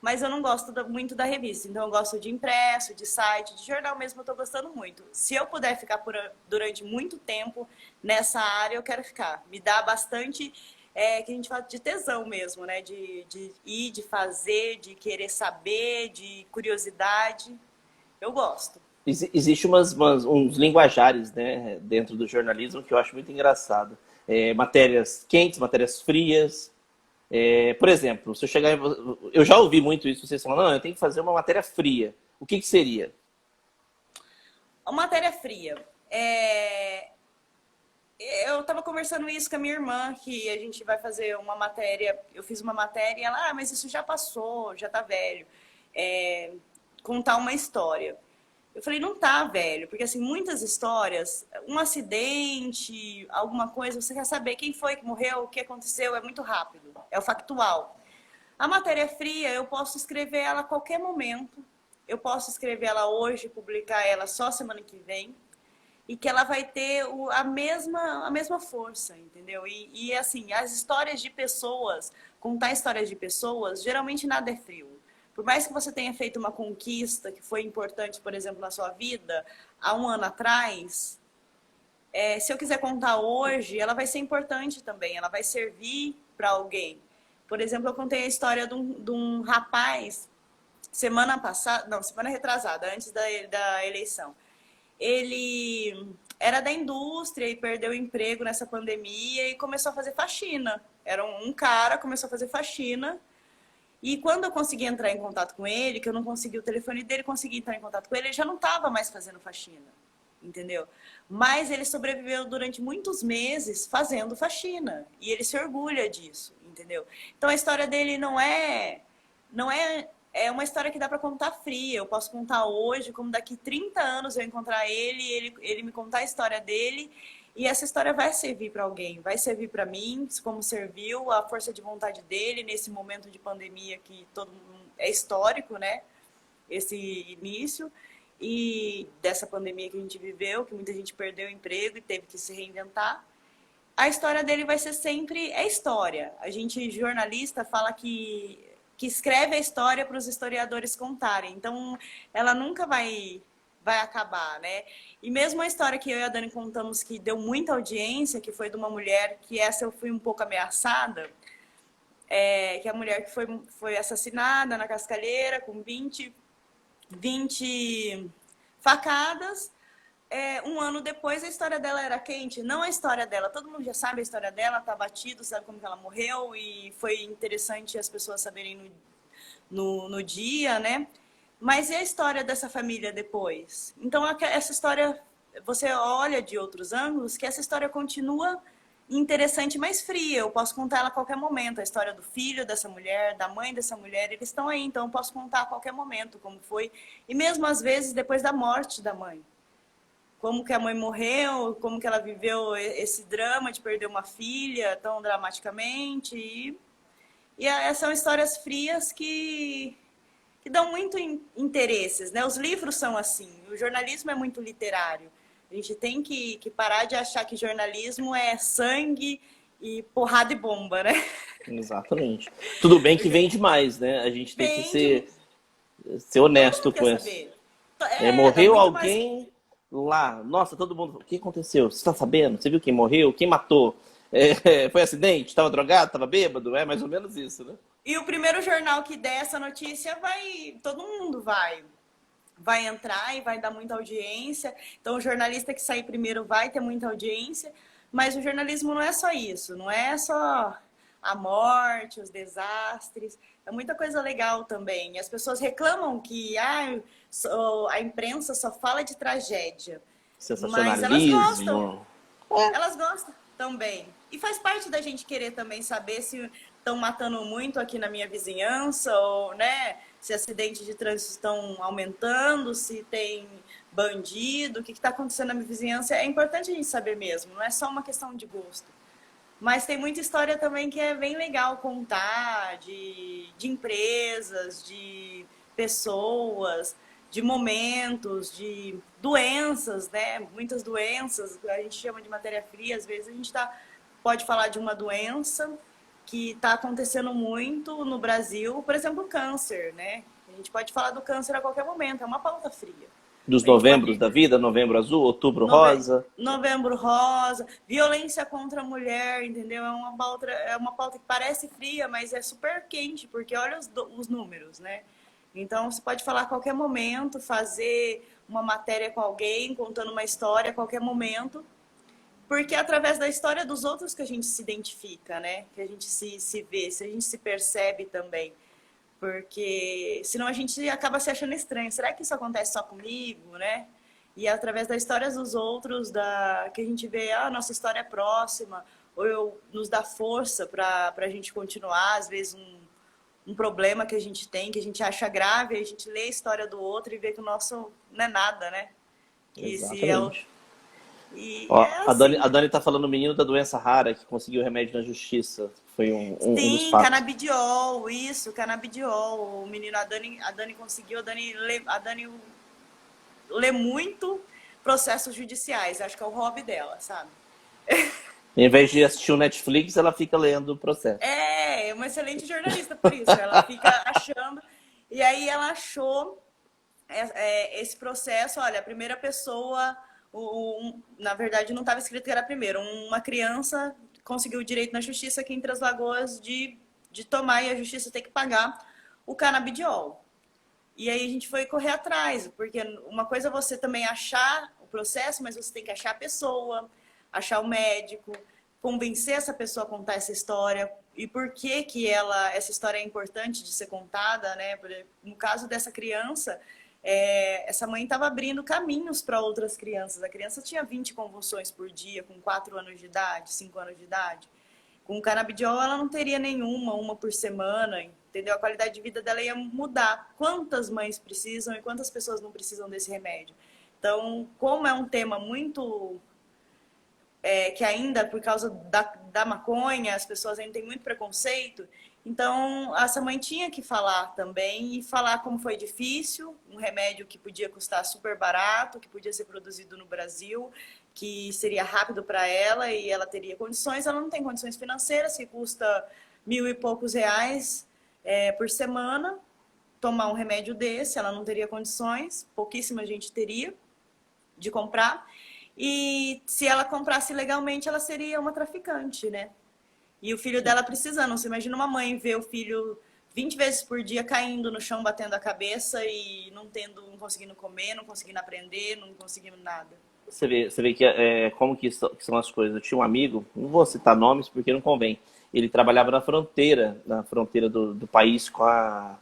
mas eu não gosto muito da revista. Então eu gosto de impresso, de site, de jornal mesmo, eu tô gostando muito. Se eu puder ficar durante muito tempo nessa área, eu quero ficar. Me dá bastante, que a gente fala de tesão mesmo, né? De ir, de fazer, de querer saber, de curiosidade. Eu gosto. Existe uns linguajares, né, dentro do jornalismo que eu acho muito engraçado. Matérias quentes, matérias frias. Por exemplo, se eu chegar eu já ouvi muito isso, vocês falando, não, eu tenho que fazer uma matéria fria. O que seria? Uma matéria fria. Eu estava conversando isso com a minha irmã, que a gente vai fazer uma matéria. Eu fiz uma matéria e ela, mas isso já passou, já tá velho. Contar uma história. Eu falei, não tá, velho, porque assim, muitas histórias, um acidente, alguma coisa, você quer saber quem foi que morreu, o que aconteceu, é muito rápido, é o factual. A matéria fria, eu posso escrever ela a qualquer momento, eu posso escrever ela hoje, publicar ela só semana que vem, e que ela vai ter a mesma força, entendeu? E assim, as histórias de pessoas, contar histórias de pessoas, geralmente nada é frio. Por mais que você tenha feito uma conquista que foi importante, por exemplo, na sua vida, há um ano atrás, se eu quiser contar hoje, ela vai ser importante também, ela vai servir para alguém. Por exemplo, eu contei a história de um rapaz, semana retrasada, antes da eleição. Ele era da indústria e perdeu o emprego nessa pandemia e começou a fazer faxina. Era um cara, começou a fazer faxina. E quando eu consegui entrar em contato com ele, que eu não consegui o telefone dele, consegui entrar em contato com ele, ele já não estava mais fazendo faxina, entendeu? Mas ele sobreviveu durante muitos meses fazendo faxina. E ele se orgulha disso, entendeu? Então a história dele não é é uma história que dá para contar fria. Eu posso contar hoje, como daqui 30 anos eu encontrar ele me contar a história dele, e essa história vai servir para alguém, vai servir para mim, como serviu a força de vontade dele nesse momento de pandemia que todo mundo, é histórico, né? Esse início e dessa pandemia que a gente viveu, que muita gente perdeu o emprego e teve que se reinventar. A história dele vai ser sempre história. A gente, jornalista, fala que escreve a história para os historiadores contarem. Então, ela nunca vai acabar, né? E mesmo a história que eu e a Dani contamos que deu muita audiência, que foi de uma mulher, que essa eu fui um pouco ameaçada, que a mulher que foi assassinada na Cascalheira com 20 facadas. Um ano depois a história dela era quente, não a história dela, todo mundo já sabe a história dela, tá batido, sabe como que ela morreu, e foi interessante as pessoas saberem no dia, né? Mas e a história dessa família depois? Então essa história, você olha de outros ângulos, que essa história continua interessante, mas fria. Eu posso contar ela a qualquer momento, a história do filho dessa mulher, da mãe dessa mulher, eles estão aí, então eu posso contar a qualquer momento como foi, e mesmo às vezes depois da morte da mãe. Como que a mãe morreu, como que ela viveu esse drama de perder uma filha tão dramaticamente. São histórias frias que dão muito interesses, né? Os livros são assim, o jornalismo é muito literário. A gente tem que parar de achar que jornalismo é sangue e porrada e bomba, né? Exatamente. Tudo bem que vende mais, né? A gente tem que ser honesto com isso. Morreu alguém lá. Nossa, todo mundo... O que aconteceu? Você está sabendo? Você viu quem morreu? Quem matou? Foi acidente? Estava drogado? Estava bêbado? É mais ou menos isso, né? E o primeiro jornal que der essa notícia todo mundo vai entrar e vai dar muita audiência. Então o jornalista que sair primeiro vai ter muita audiência, mas o jornalismo não é só isso, não é só a morte, os desastres, é muita coisa legal também. As pessoas reclamam que a imprensa só fala de tragédia, mas elas gostam. Elas gostam também. E faz parte da gente querer também saber se estão matando muito aqui na minha vizinhança, ou, né, se acidentes de trânsito estão aumentando, se tem bandido, o que está acontecendo na minha vizinhança. É importante a gente saber mesmo, não é só uma questão de gosto. Mas tem muita história também que é bem legal contar, de empresas, de pessoas, de momentos, de doenças, né? Muitas doenças, a gente chama de matéria fria, às vezes a gente pode falar de uma doença que está acontecendo muito no Brasil, por exemplo, o câncer, né? A gente pode falar do câncer a qualquer momento, é uma pauta fria. Dos novembros da vida, novembro azul, outubro rosa. Novembro rosa, violência contra a mulher, entendeu? É uma pauta que parece fria, mas é super quente, porque olha os números, né? Então, você pode falar a qualquer momento, fazer uma matéria com alguém, contando uma história a qualquer momento, porque é através da história dos outros que a gente se identifica, né? Que a gente se vê, se a gente se percebe também. Porque senão a gente acaba se achando estranho. Será que isso acontece só comigo, né? E é através das histórias dos outros que a gente vê, a nossa história é próxima, ou nos dá força para a gente continuar, às vezes um problema que a gente tem, que a gente acha grave, a gente lê a história do outro e vê que o nosso não é nada, né? Exatamente. Assim. A Dani tá falando o menino da doença rara que conseguiu remédio na justiça. Foi um dos Sim, fatos. canabidiol, isso, canabidiol. O menino, a Dani conseguiu, a Dani lê muito processos judiciais, acho que é o hobby dela, sabe? Em vez de assistir o Netflix, ela fica lendo o processo. É uma excelente jornalista por isso, ela fica achando. E aí ela achou esse processo, olha, a primeira pessoa, na verdade não estava escrito que era a primeira, uma criança conseguiu o direito na justiça aqui em Três Lagoas de tomar, e a justiça tem que pagar o canabidiol. E aí a gente foi correr atrás, porque uma coisa é você também achar o processo, mas você tem que achar a pessoa, achar o médico, convencer essa pessoa a contar essa história, e por que essa história é importante de ser contada, né? No caso dessa criança, essa mãe estava abrindo caminhos para outras crianças. A criança tinha 20 convulsões por dia, com 4 anos de idade, 5 anos de idade. Com o canabidiol ela não teria nenhuma, uma por semana. entendeu? A qualidade de vida dela ia mudar. Quantas mães precisam e quantas pessoas não precisam desse remédio? Então, como é um tema muito... que ainda, por causa da maconha, as pessoas ainda têm muito preconceito. Então, essa mãe tinha que falar também e falar como foi difícil, um remédio que podia custar super barato, que podia ser produzido no Brasil, que seria rápido para ela e ela teria condições. Ela não tem condições financeiras, que custa 1.000 e poucos reais por semana. Tomar um remédio desse, ela não teria condições, pouquíssima gente teria de comprar. E se ela comprasse legalmente, ela seria uma traficante, né? E o filho dela precisando. Você imagina uma mãe ver o filho 20 vezes por dia caindo no chão, batendo a cabeça e não conseguindo comer, não conseguindo aprender, não conseguindo nada. Você vê que como que são as coisas. Eu tinha um amigo, não vou citar nomes porque não convém. Ele trabalhava na fronteira do país com a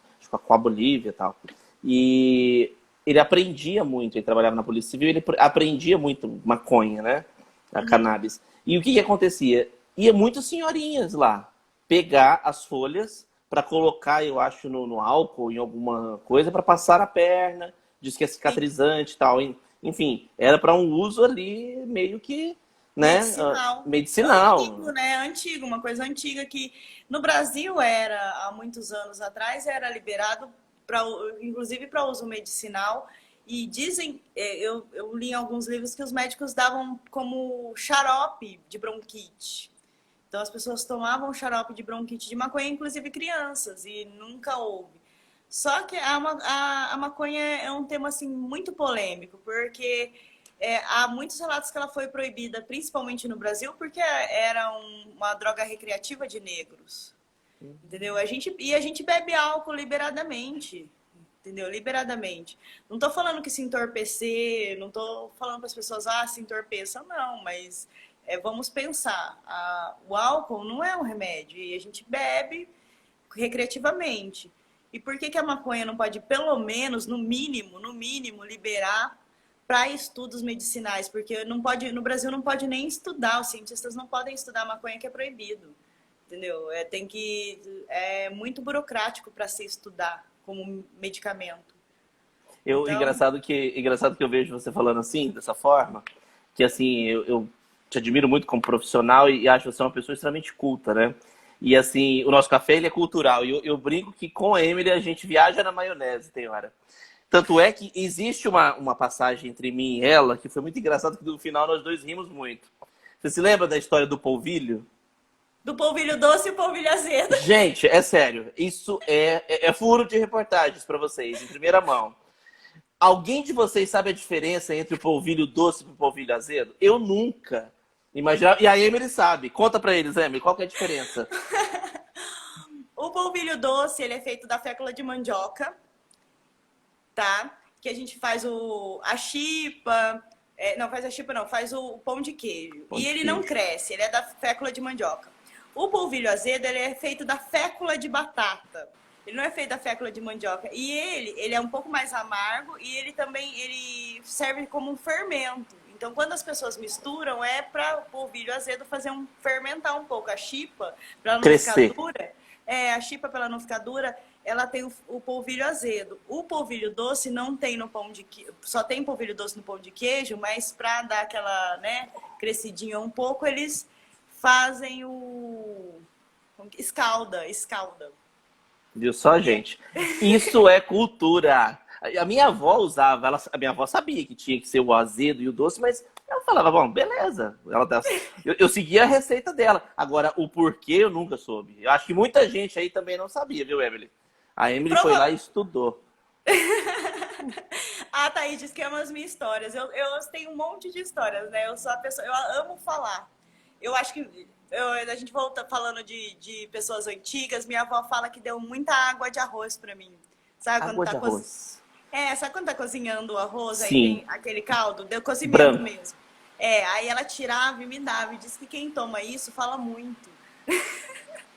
Bolívia e tal. E ele aprendia muito, ele trabalhava na Polícia Civil, ele aprendia muito maconha, né? A cannabis. E o que acontecia? Ia muitas senhorinhas lá pegar as folhas para colocar, eu acho, no álcool, em alguma coisa, para passar a perna, diz que é cicatrizante e tal. Enfim, era para um uso ali meio que, né? Medicinal. Antigo, né? Antigo, uma coisa antiga que no Brasil era, há muitos anos atrás, era liberado, inclusive para uso medicinal. E dizem, eu li em alguns livros que os médicos davam como xarope de bronquite. Então as pessoas tomavam xarope de bronquite de maconha, inclusive crianças, e nunca houve. Só que a maconha é um tema assim, muito polêmico, porque há muitos relatos que ela foi proibida, principalmente no Brasil, porque era uma droga recreativa de negros. Entendeu? A gente bebe álcool liberadamente. Entendeu? Liberadamente. Não tô falando que se entorpecer, não tô falando para as pessoas, se entorpeçam, não, mas vamos pensar. O álcool não é um remédio e a gente bebe recreativamente. E por que a maconha não pode, pelo menos, no mínimo, liberar para estudos medicinais? Porque no Brasil não pode nem estudar, os cientistas não podem estudar maconha, que é proibido. Entendeu? É muito burocrático para se estudar como medicamento. Então... Engraçado que eu vejo você falando assim, dessa forma, que assim, eu te admiro muito como profissional e acho você uma pessoa extremamente culta, né? E assim, o nosso café ele é cultural. E eu brinco que com a Emily a gente viaja na maionese, tem hora. Tanto é que existe uma passagem entre mim e ela que foi muito engraçado, que no final nós dois rimos muito. Você se lembra da história do polvilho? Do polvilho doce e o polvilho azedo. Gente, é sério. Isso é furo de reportagens para vocês, em primeira mão. Alguém de vocês sabe a diferença entre o polvilho doce e o polvilho azedo? Eu nunca imaginava. E a Emily sabe. Conta para eles, Emily, qual que é a diferença? O polvilho doce, ele é feito da fécula de mandioca, tá? Que a gente faz a chipa... não, faz a chipa não, faz o pão de queijo. E ele não cresce, ele é da fécula de mandioca. O polvilho azedo, ele é feito da fécula de batata. Ele não é feito da fécula de mandioca. E ele é um pouco mais amargo e ele serve como um fermento. Então, quando as pessoas misturam, é para o polvilho azedo fermentar um pouco. A chipa, para ela não ficar dura. A chipa, para ela não ficar dura, ela tem o polvilho azedo. O polvilho doce não tem no pão de queijo. Só tem polvilho doce no pão de queijo, mas para dar aquela, né, crescidinha um pouco, eles fazem escalda. Viu só, gente? Isso é cultura. A minha avó usava, a minha avó sabia que tinha que ser o azedo e o doce, mas ela falava, bom, beleza. Eu seguia a receita dela. Agora, o porquê eu nunca soube. Eu acho que muita gente aí também não sabia, viu, Emily? A Emily foi lá e estudou. A Thaís diz que ama as minhas histórias. Eu tenho um monte de histórias, né? Eu sou a pessoa, eu amo falar. Eu acho que a gente volta falando de pessoas antigas. Minha avó fala que deu muita água de arroz pra mim. Sabe água de arroz? Sabe quando tá cozinhando o arroz? Sim. Aí tem aquele caldo? Deu cozimento mesmo. Aí ela tirava e me dava. E disse que quem toma isso fala muito.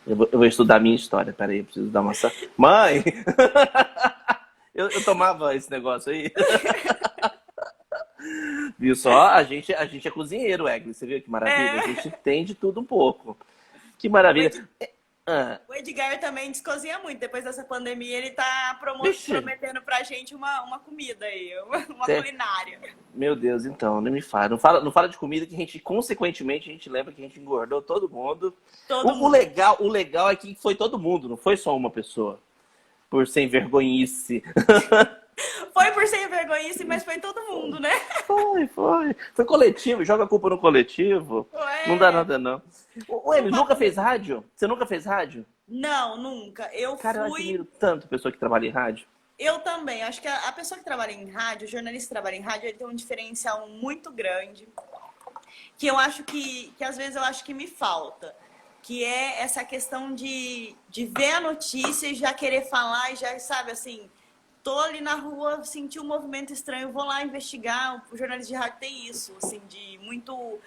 Eu vou estudar a minha história. Peraí, eu preciso dar uma... Mãe! eu tomava esse negócio aí. Viu só? A gente é cozinheiro, Egli. Você viu que maravilha? A gente tem de tudo um pouco. Que maravilha. Edgar também descozinha muito. Depois dessa pandemia, ele tá Vixe, prometendo pra gente uma comida aí, uma é, culinária. meu Deus, então, não me fala. Não fala de comida que a gente, consequentemente, a gente lembra que a gente engordou todo mundo. O, Todo o mundo. legal, o legal é que foi todo mundo, não foi só uma pessoa. Por sem vergonhice. Foi por sem vergonhice, mas foi todo mundo, né? Foi. Foi coletivo, joga a culpa no coletivo. Não dá Ué. nada, não. Ele nunca fez rádio? Você nunca fez rádio? Não, nunca. Eu Cara, eu fui. admiro tanto pessoa que trabalha em rádio. Eu também. Acho que a pessoa que trabalha em rádio, o jornalista que trabalha em rádio, ele tem um diferencial muito grande. Que eu acho que às vezes eu acho que me falta. Que é essa questão de ver a notícia e já querer falar e já, sabe, assim, tô ali na rua, senti um movimento estranho, vou lá investigar. O jornalista de rádio tem isso, assim, de muito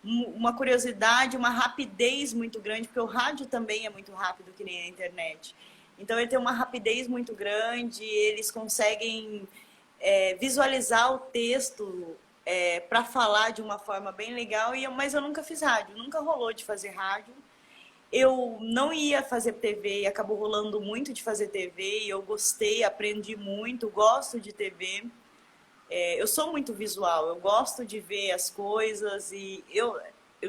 uma curiosidade, uma rapidez muito grande, porque o rádio também é muito rápido, que nem a internet. Então ele tem uma rapidez muito grande, eles conseguem visualizar o texto para falar de uma forma bem legal, mas eu nunca fiz rádio, nunca rolou de fazer rádio. Eu não ia fazer TV e acabou rolando muito de fazer TV. E eu gostei, aprendi muito, gosto de TV. Eu sou muito visual, eu gosto de ver as coisas. E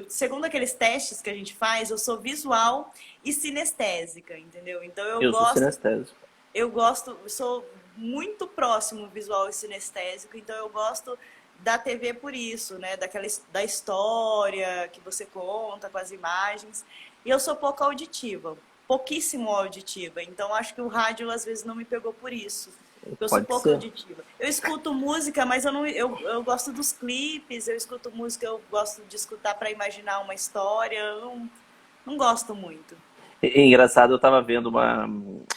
segundo aqueles testes que a gente faz, eu sou visual e sinestésica, entendeu? Então Eu sou sinestésico. eu sou muito próximo visual e sinestésico. Então eu gosto da TV por isso, né? Da história que você conta com as imagens. E eu sou pouco auditiva, pouquíssimo auditiva. Então, acho que o rádio, às vezes, não me pegou por isso. Eu sou Pode pouco ser. auditiva. Eu escuto música, mas eu gosto dos clipes. Eu escuto música, eu gosto de escutar para imaginar uma história. Eu não gosto muito. É engraçado, eu tava vendo uma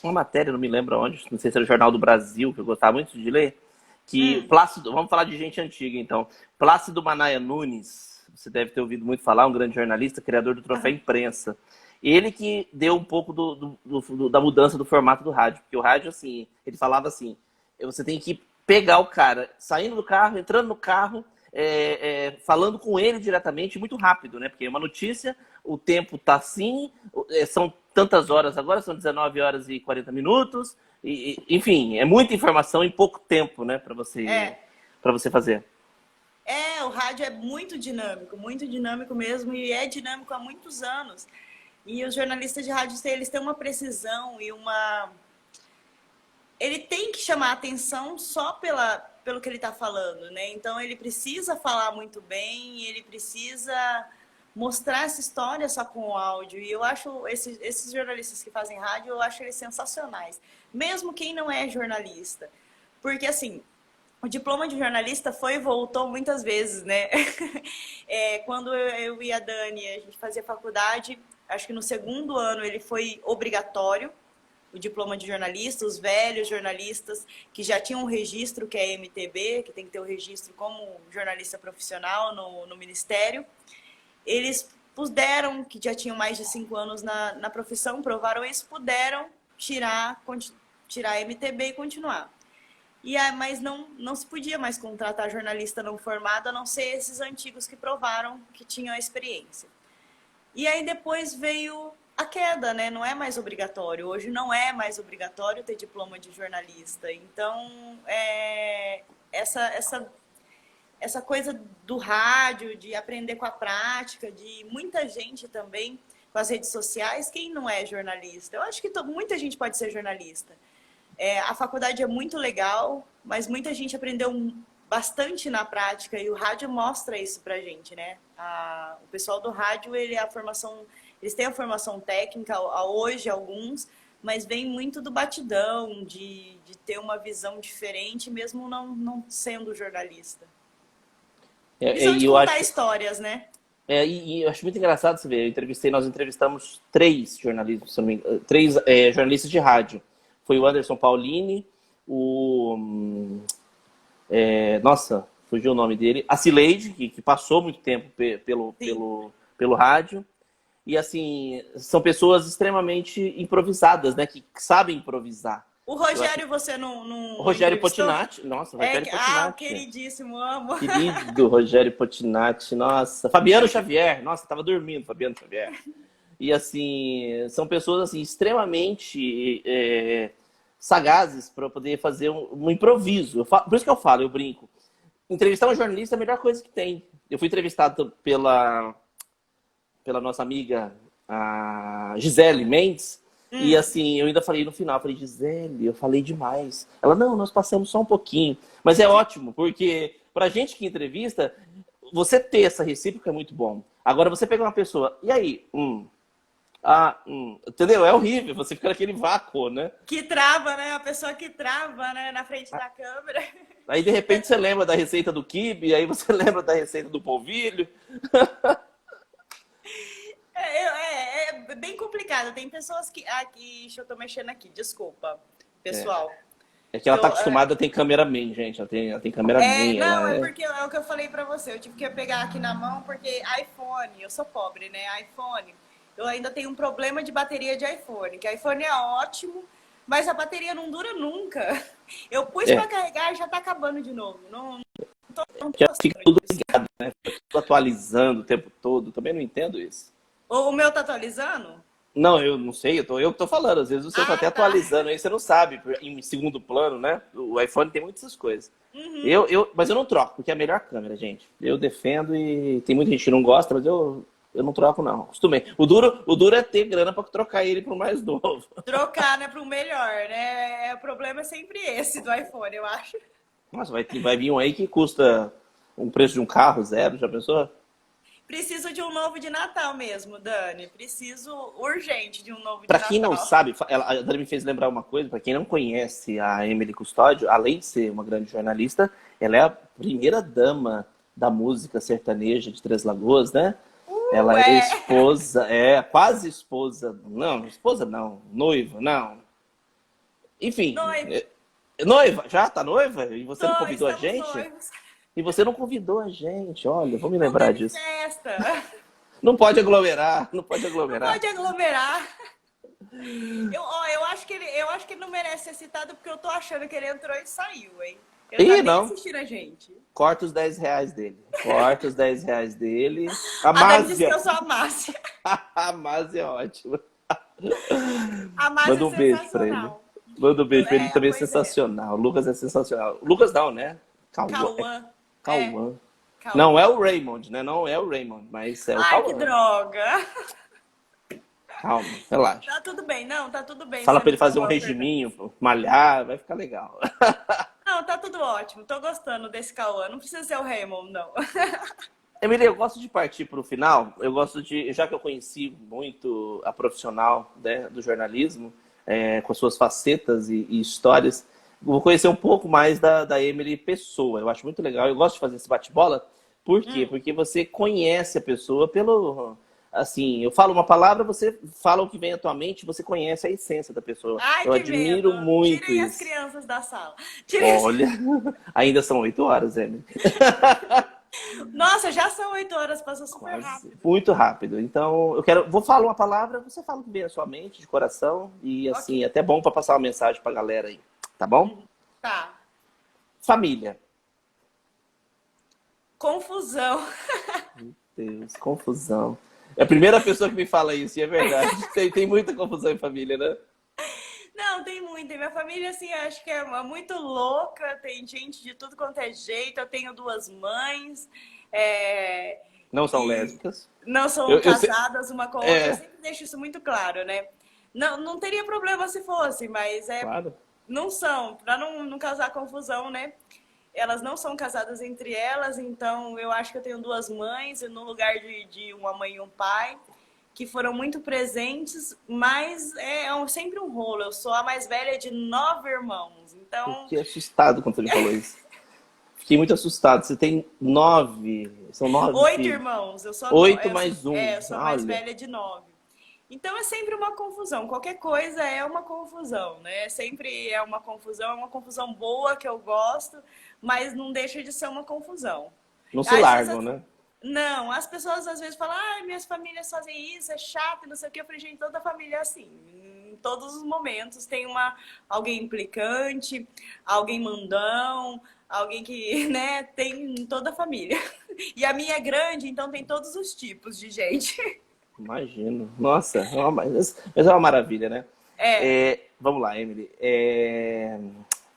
matéria, não me lembro onde, não sei se era o Jornal do Brasil, que eu gostava muito de ler, que Plácido, vamos falar de gente antiga então, Plácido Manaia Nunes, você deve ter ouvido muito falar, um grande jornalista, criador do Troféu Imprensa. Ele que deu um pouco da mudança do formato do rádio, porque o rádio, assim, ele falava assim, você tem que pegar o cara, saindo do carro, entrando no carro, falando com ele diretamente, muito rápido, né? Porque é uma notícia, o tempo tá assim, são tantas horas agora, são 19 horas e 40 minutos, enfim, é muita informação em pouco tempo, né, para você fazer. O rádio é muito dinâmico mesmo, e é dinâmico há muitos anos. E os jornalistas de rádio, eles têm uma precisão e ele tem que chamar a atenção só pelo que ele está falando, né? Então, ele precisa falar muito bem, ele precisa mostrar essa história só com o áudio. E eu acho esses jornalistas que fazem rádio, eu acho eles sensacionais. Mesmo quem não é jornalista. Porque, assim, o diploma de jornalista foi e voltou muitas vezes, né? Quando eu e a Dani, a gente fazia faculdade, acho que no segundo ano ele foi obrigatório, o diploma de jornalista. Os velhos jornalistas que já tinham um registro, que é a MTB, que tem que ter o registro como jornalista profissional no Ministério, eles puderam, que já tinham mais de 5 anos na profissão, provaram isso, puderam tirar a MTB e continuar. Mas não se podia mais contratar jornalista não formado, a não ser esses antigos que provaram que tinham a experiência. E aí depois veio a queda, né? Não é mais obrigatório. Hoje não é mais obrigatório ter diploma de jornalista. Então, essa coisa do rádio, de aprender com a prática, de muita gente também com as redes sociais, quem não é jornalista? Eu acho que muita gente pode ser jornalista. A faculdade é muito legal, mas muita gente aprendeu bastante na prática, e o rádio mostra isso pra gente, né? O pessoal do rádio, eles têm a formação técnica, hoje alguns, mas vem muito do batidão, de ter uma visão diferente, mesmo não sendo jornalista. Visão de contar histórias, né? E eu acho muito engraçado você ver, nós entrevistamos 3 jornalistas, 3 jornalistas de rádio. Foi o Anderson Paulini, nossa, fugiu o nome dele, a Cileide, que passou muito tempo pelo rádio. E assim, são pessoas extremamente improvisadas, né? Que sabem improvisar. O Rogério, você não o Rogério Potinatti, nossa, o Rogério Potinatti. Queridíssimo, amo. Querido Rogério Potinatti, nossa. Fabiano Xavier, nossa, tava dormindo, Fabiano Xavier. E assim, são pessoas assim, extremamente sagazes para poder fazer um improviso. Por isso que eu falo, eu brinco. Entrevistar um jornalista é a melhor coisa que tem. Eu fui entrevistado pela nossa amiga a Gisele Mendes. E assim, eu ainda falei no final, falei, Gisele, eu falei demais. Ela, não, nós passamos só um pouquinho. Mas é ótimo, porque pra gente que entrevista, você ter essa recíproca é muito bom. Agora, você pega uma pessoa, e aí? Entendeu? É horrível, você fica naquele vácuo, né? Que trava, né? A pessoa que trava, né? Na frente da câmera. Aí, de repente, você lembra da receita do quibe, aí você lembra da receita do polvilho. É bem complicado. Tem pessoas que... deixa eu tô mexendo aqui, desculpa, pessoal. É que ela tá acostumada a ter cameraman, gente. Ela tem cameraman. Não, é porque é o que eu falei pra você. Eu tive que pegar aqui na mão, porque iPhone, eu sou pobre, né? iPhone, eu ainda tenho um problema de bateria de iPhone. Que iPhone é ótimo, mas a bateria não dura nunca. Eu pus pra carregar e já tá acabando de novo. Não Já fica tudo ligado, né? Fica tudo atualizando o tempo todo. Também não entendo isso. O meu tá atualizando? Não, eu não sei, eu que tô falando. Às vezes você tá até atualizando aí, você não sabe, em segundo plano, né? O iPhone tem muitas essas coisas. Mas eu não troco, porque é a melhor câmera, gente. Eu defendo e tem muita gente que não gosta, mas eu não troco, não. Acostumei. O duro é ter grana pra trocar ele pro mais novo. Trocar, né, pro melhor, né? O problema é sempre esse do iPhone, eu acho. Nossa, vai vir um aí que custa um preço de um carro zero, já pensou? Preciso de um novo de Natal mesmo, Dani. Preciso urgente de um novo de Pra Natal. quem não sabe, a Dani me fez lembrar uma coisa, pra quem não conhece a Emily Custódio, além de ser uma grande jornalista, ela é a primeira dama da música sertaneja de Três Lagoas, né? Ela é esposa, quase esposa, não, esposa não, noiva, não. Enfim, noiva, já tá noiva? E você não convidou a gente? Noivos. E você não convidou a gente, olha, vou me lembrar disso. Festa. Não pode aglomerar, Não pode aglomerar. Eu acho que ele não merece ser citado porque eu tô achando que ele entrou e saiu, hein? Ele tá assistindo a gente. Corta os R$10 dele. Corta os R$10 dele. A Dani disse que eu sou a Márcia. A Márcia é ótima. A Márcia Manda um beijo pra ele. Manda um beijo pra ele, também é sensacional. O Lucas é sensacional. O Lucas não, né? Cauã. Não é o Raymond, né? Não é o Raymond, mas é o Cauã. Ai, que droga. Calma, relaxa. Tá tudo bem, não, tá tudo bem. Fala pra ele fazer um regiminho, malhar, vai ficar legal. Não, tá tudo ótimo. Tô gostando desse Cauã. Não precisa ser o Raymond, não. Emília, eu gosto de partir para o final. Eu gosto de, já que eu conheci muito a profissional, né, do jornalismo, com as suas facetas e histórias, vou conhecer um pouco mais da Emily pessoa. Eu acho muito legal. Eu gosto de fazer esse bate-bola. Por quê? Porque você conhece a pessoa pelo... Assim, eu falo uma palavra, você fala o que vem à tua mente, você conhece a essência da pessoa. Ai, eu admiro muito Tirem isso. as crianças da sala. Olha, ainda são 8 horas, Emily. Nossa, já são 8 horas, passou super rápido. Muito rápido. Então, vou falar uma palavra, você fala o que vem à sua mente, de coração, e assim, até bom para passar uma mensagem para a galera aí. Tá bom? Tá. Família. Confusão. Meu Deus, confusão. É a primeira pessoa que me fala isso, e é verdade. Tem muita confusão em família, né? Não, tem muita. Minha família, assim, acho que é muito louca. Tem gente de tudo quanto é jeito. Eu tenho 2 mães. Não são lésbicas. Não são casadas uma com a outra. Eu sempre deixo isso muito claro, né? Não teria problema se fosse, mas Claro. não são. Pra não causar confusão, né? Elas não são casadas entre elas, então eu acho que eu tenho 2 mães, no lugar de uma mãe e um pai, que foram muito presentes, mas é sempre um rolo. Eu sou a mais velha de 9 irmãos, então... Fiquei assustado quando ele falou isso. Fiquei muito assustado. Você tem 9, são 9 8 filhos. Irmãos. Eu sou 8 mais 1. Eu sou a mais velha de 9. Então é sempre uma confusão. Qualquer coisa é uma confusão, né? Sempre é uma confusão boa que eu gosto, mas não deixa de ser uma confusão. Não se largam, né? Não, as pessoas às vezes falam, minhas famílias fazem isso, é chato, não sei o que. Eu falei, gente, toda família é assim. Em todos os momentos tem alguém implicante, alguém mandão, alguém que, né, tem em toda a família. E a minha é grande, então tem todos os tipos de gente. Imagino. Nossa, mas é uma maravilha, né? É. Vamos lá, Emily.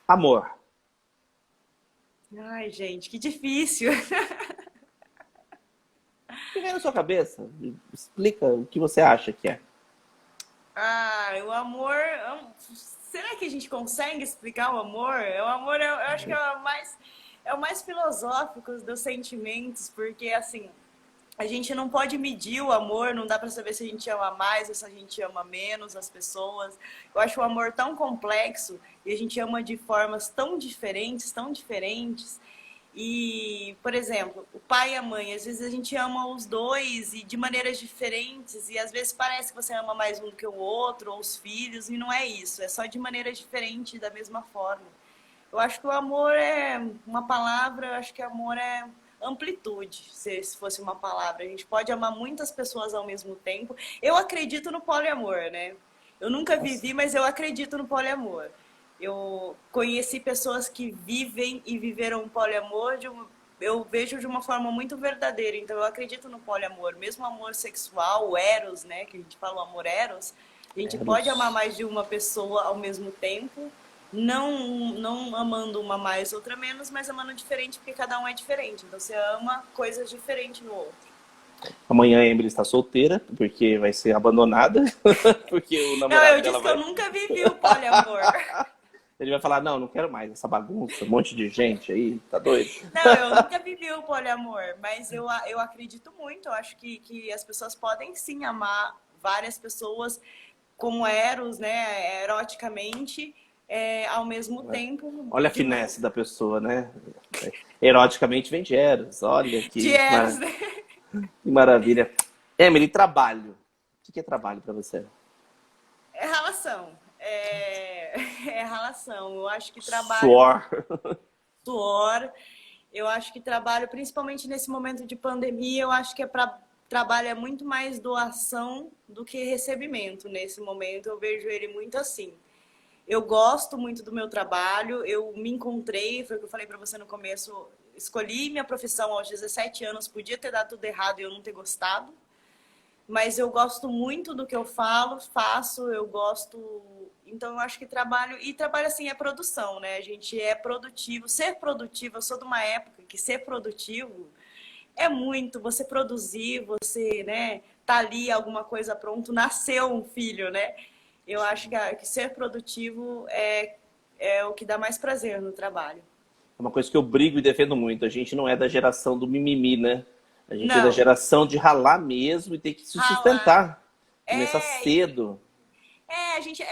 Amor. Ai, gente, que difícil. O que vem na sua cabeça? Explica o que você acha que é. Ah, o amor. Será que a gente consegue explicar o amor? O amor, eu acho que é o mais filosófico dos sentimentos, porque assim, a gente não pode medir o amor, não dá pra saber se a gente ama mais ou se a gente ama menos as pessoas. Eu acho o amor tão complexo e a gente ama de formas tão diferentes, tão diferentes. E, por exemplo, o pai e a mãe, às vezes a gente ama os dois e de maneiras diferentes, e às vezes parece que você ama mais um do que o outro, ou os filhos, e não é isso, é só de maneira diferente, da mesma forma. Eu acho que o amor é uma palavra, eu acho que amor é amplitude, se fosse uma palavra. A gente pode amar muitas pessoas ao mesmo tempo. Eu acredito no poliamor, né? Eu nunca Nossa. vivi, mas eu acredito no poliamor. Eu conheci pessoas que vivem e viveram um poliamor eu vejo de uma forma muito verdadeira. Então eu acredito no poliamor, mesmo amor sexual, o eros, né, que a gente fala o amor eros, a gente pode amar Eros. mais de uma pessoa ao mesmo tempo, não amando uma mais, outra menos, mas amando diferente porque cada um é diferente. Então você ama coisas diferentes no outro. Amanhã a Emily está solteira, porque vai ser abandonada, porque o Não, namorado eu dela disse que eu vai. nunca vivi o poliamor. Ele vai falar, não, não quero mais essa bagunça, um monte de gente aí, tá doido? Não, eu nunca vivi o poliamor, mas eu acredito muito. Eu acho que as pessoas podem sim amar várias pessoas como eros, né, eroticamente, ao mesmo tempo Olha a finesse da pessoa, né? Eroticamente vem de Eros, olha de que, eros, né? que maravilha. Emily, trabalho. O que é trabalho para você? É relação. É relação. Eu acho que trabalho Suor. suor. Eu acho que trabalho, principalmente nesse momento de pandemia, eu acho que trabalho é muito mais doação do que recebimento nesse momento. Eu vejo ele muito assim. Eu gosto muito do meu trabalho, eu me encontrei, foi o que eu falei para você no começo, escolhi minha profissão aos 17 anos, podia ter dado tudo errado e eu não ter gostado, mas eu gosto muito do que eu falo, faço, eu gosto. Então eu acho que trabalho assim é produção, né? A gente é produtivo, ser produtivo, eu sou de uma época que ser produtivo é muito você produzir, você, né, tá ali alguma coisa pronto, nasceu um filho, né? Eu acho que ser produtivo é o que dá mais prazer no trabalho. É uma coisa que eu brigo e defendo muito. A gente não é da geração do mimimi, né? A gente é da Não, geração de ralar mesmo e ter que se ralar. sustentar. Começar É, cedo. a gente,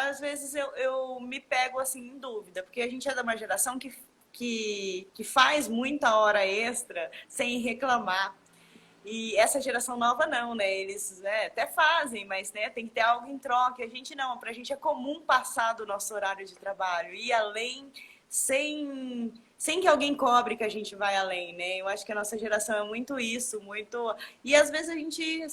às vezes eu me pego assim em dúvida, porque a gente é de uma geração que faz muita hora extra sem reclamar. E essa geração nova não, né? Eles, né, até fazem, mas, né, tem que ter algo em troca. A gente não, pra gente é comum passar do nosso horário de trabalho, ir além sem que alguém cobre que a gente vai além, né? Eu acho que a nossa geração é muito isso, muito. E às vezes a gente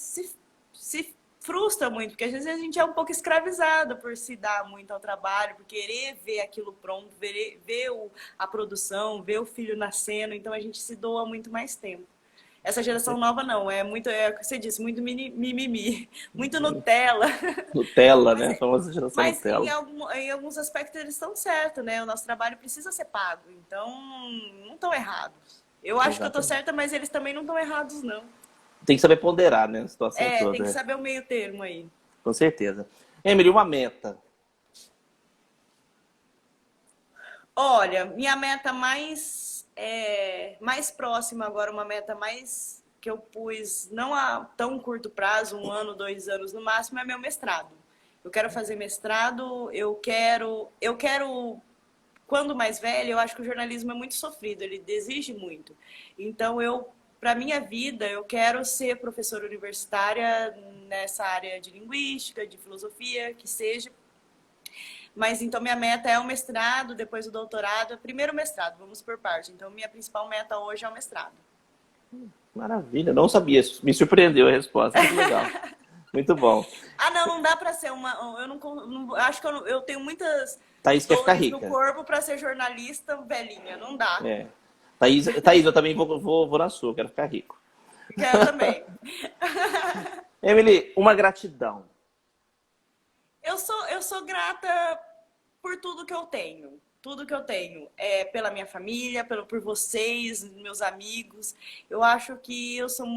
se frustra muito, porque às vezes a gente é um pouco escravizado por se dar muito ao trabalho, por querer ver aquilo pronto, ver a produção, ver o filho nascendo, então a gente se doa muito mais tempo. Essa geração nova não, é muito, é o que você disse, muito mimimi, muito Nutella. Nutella, Mas, né? A famosa geração mas Nutella. em alguns aspectos eles estão certos, né? O nosso trabalho precisa ser pago, então não estão errados. Eu acho que eu estou Exatamente. certa, mas eles também não estão errados, não. Tem que saber ponderar, né? A situação Tem que toda. saber o meio termo aí. Com certeza. Emily, uma meta. Olha, minha meta mais próxima agora, uma meta mais que eu pus não a tão curto prazo, 1 ano, 2 anos no máximo, é meu mestrado. Eu quero fazer mestrado, quando mais velha, eu acho que o jornalismo é muito sofrido, ele exige muito. Então, para minha vida, eu quero ser professora universitária nessa área de linguística, de filosofia, que seja. Mas então minha meta é o mestrado, depois o doutorado. Primeiro o mestrado, vamos por parte. Então minha principal meta hoje é o mestrado. Maravilha, não sabia. Me surpreendeu a resposta. Muito legal. Muito bom. Ah, não dá para ser uma. Eu não acho que eu tenho muitas Thaís quer ficar dores no rica. corpo para ser jornalista velhinha. Não dá. É. Thaís, eu também vou na sua, quero ficar rico. Quero também. Emily, uma gratidão. Eu sou grata por tudo que eu tenho. Tudo que eu tenho. É pela minha família, por vocês, meus amigos. Eu acho que eu sou.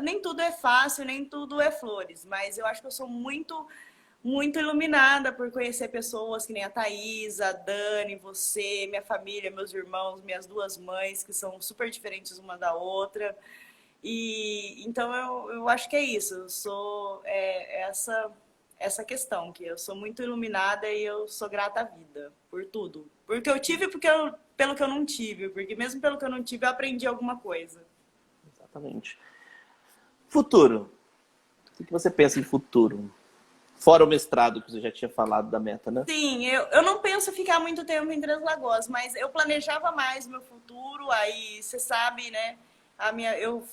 Nem tudo é fácil, nem tudo é flores, mas eu acho que eu sou muito, muito iluminada por conhecer pessoas que nem a Thaís, a Dani, você, minha família, meus irmãos, minhas duas mães, que são super diferentes uma da outra. E então eu acho que é isso. Eu sou essa questão, que eu sou muito iluminada e eu sou grata à vida por tudo. Porque eu tive, pelo que eu não tive, porque mesmo pelo que eu não tive, eu aprendi alguma coisa. Exatamente. Futuro. O que você pensa em futuro? Fora o mestrado, que você já tinha falado da meta, né? Sim, eu não penso ficar muito tempo em Três Lagoas, mas eu planejava mais meu futuro, aí você sabe, né? Eu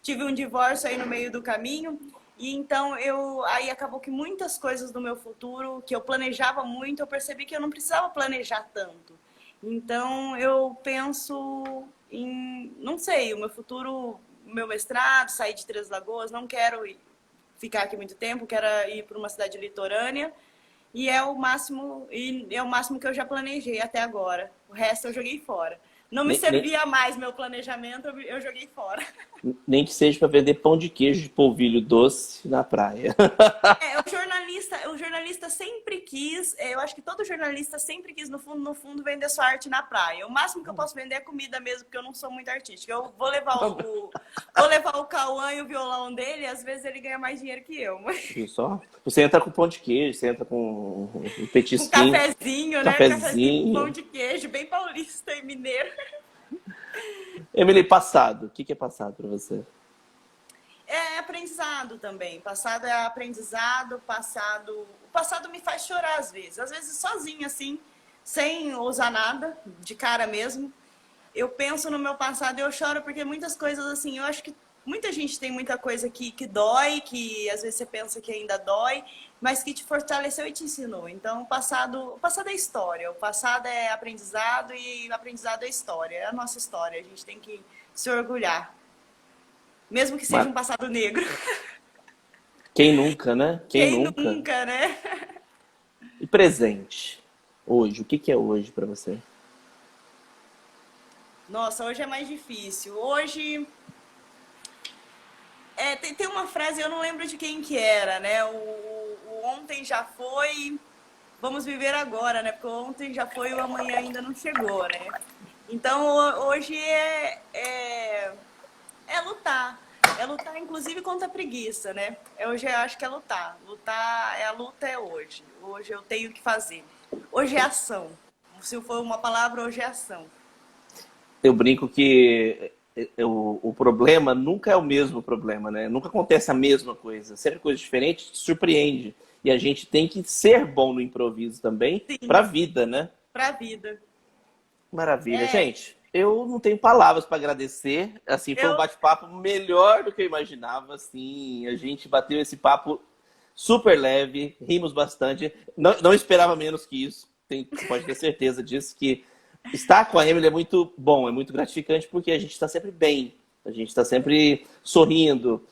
tive um divórcio aí no meio do caminho, e então aí acabou que muitas coisas do meu futuro que eu planejava muito, eu percebi que eu não precisava planejar tanto. Então eu penso em, não sei, o meu futuro, meu mestrado, sair de Três Lagoas, não quero ficar aqui muito tempo, quero ir para uma cidade litorânea. E é o máximo que eu já planejei até agora. O resto eu joguei fora. Não me servia mais meu planejamento, eu joguei fora. Nem que seja para vender pão de queijo de polvilho doce na praia. O jornalista sempre quis, eu acho que todo jornalista sempre quis, no fundo, vender sua arte na praia. O máximo que eu posso vender é comida mesmo, porque eu não sou muito artística. Eu vou levar o Cauã e o violão dele, e às vezes ele ganha mais dinheiro que eu. Viu só? Você entra com pão de queijo, você entra com um Um petisquinho. cafezinho, né? Cafezinho, pão de queijo, bem paulista e mineiro. Emily, passado. O que é passado para você? É aprendizado também. Passado é aprendizado, o passado me faz chorar às vezes sozinha, assim, sem ousar nada, de cara mesmo. Eu penso no meu passado e eu choro porque muitas coisas, assim, eu acho que muita gente tem muita coisa que dói, que às vezes você pensa que ainda dói, mas que te fortaleceu e te ensinou. Então, o passado é história, o passado é aprendizado e o aprendizado é história, é a nossa história, a gente tem que se orgulhar. Mesmo que seja um passado negro. Quem nunca, né? Quem nunca, né? E presente? Hoje, o que é hoje para você? Nossa, hoje é mais difícil. Hoje tem uma frase, eu não lembro de quem que era, né? O ontem já foi, vamos viver agora, né? Porque o ontem já foi e o amanhã ainda não chegou, né? Então hoje é lutar. É lutar, inclusive, contra a preguiça, né? Hoje eu acho que é lutar. A luta é hoje. Hoje eu tenho que fazer. Hoje é ação. Se for uma palavra, hoje é ação. Eu brinco que o problema nunca é o mesmo problema, né? Nunca acontece a mesma coisa. Sempre coisa diferente te surpreende. E a gente tem que ser bom no improviso também, para a vida, né? Para a vida. Maravilha, gente. Eu não tenho palavras para agradecer. Assim, foi um bate-papo melhor do que eu imaginava. Assim, a gente bateu esse papo super leve, rimos bastante. Não esperava menos que isso. Você pode ter certeza disso, que estar com a Emily é muito bom, é muito gratificante, porque a gente está sempre bem, a gente está sempre sorrindo.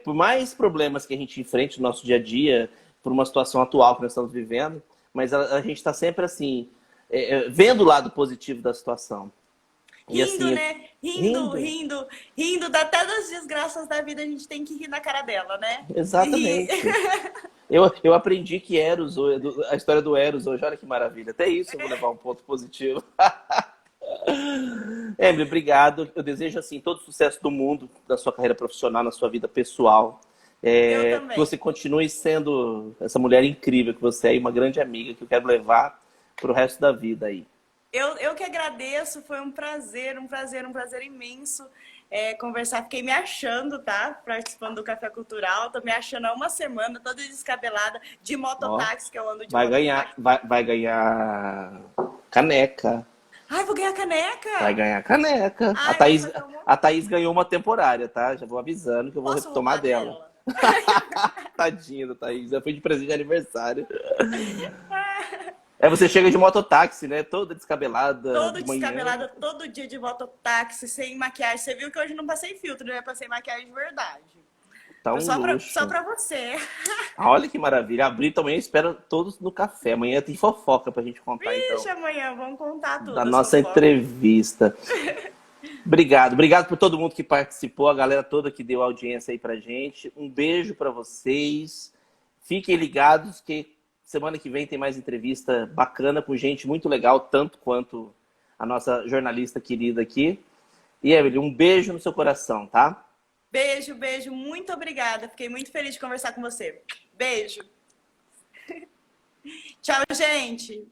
Por mais problemas que a gente enfrente no nosso dia a dia, por uma situação atual que nós estamos vivendo, mas a gente está sempre assim, vendo o lado positivo da situação. Rindo, assim, né? Rindo. Até das desgraças da vida a gente tem que rir na cara dela, né? Exatamente. Eu aprendi que Eros, a história do Eros hoje, olha que maravilha. Até isso eu vou levar um ponto positivo. Emily, obrigado. Eu desejo assim todo o sucesso do mundo da sua carreira profissional, na sua vida pessoal. Eu também. Que você continue sendo essa mulher incrível que você é e uma grande amiga que eu quero levar para o resto da vida aí. Eu que agradeço, foi um prazer imenso conversar. Fiquei me achando, tá? Participando do Café Cultural. Tô me achando há uma semana, toda descabelada, de mototáxi, que eu ando de mototáxi. Vai ganhar caneca. Ai, vou ganhar caneca? Vai ganhar caneca. Ai, a Thaís ganhou uma temporária, tá? Já vou avisando que eu vou retomar dela. Tadinha da Thaís, já foi de presente de aniversário. Você chega de mototáxi, né? Toda descabelada Todo de manhã. descabelada, todo dia de mototáxi, sem maquiagem. Você viu que hoje não passei filtro, né? Passei maquiagem de verdade. Tá Foi um só luxo. pra você. Olha que maravilha. A Brito amanhã espera todos no café. Amanhã tem fofoca pra gente contar, então, Vixe, amanhã vamos contar da tudo as nossa fofocas. entrevista. Obrigado. Obrigado por todo mundo que participou, a galera toda que deu audiência aí pra gente. Um beijo pra vocês. Fiquem ligados que semana que vem tem mais entrevista bacana com gente muito legal, tanto quanto a nossa jornalista querida aqui. E, Evelyn, um beijo no seu coração, tá? Beijo, beijo. Muito obrigada. Fiquei muito feliz de conversar com você. Beijo. Tchau, gente.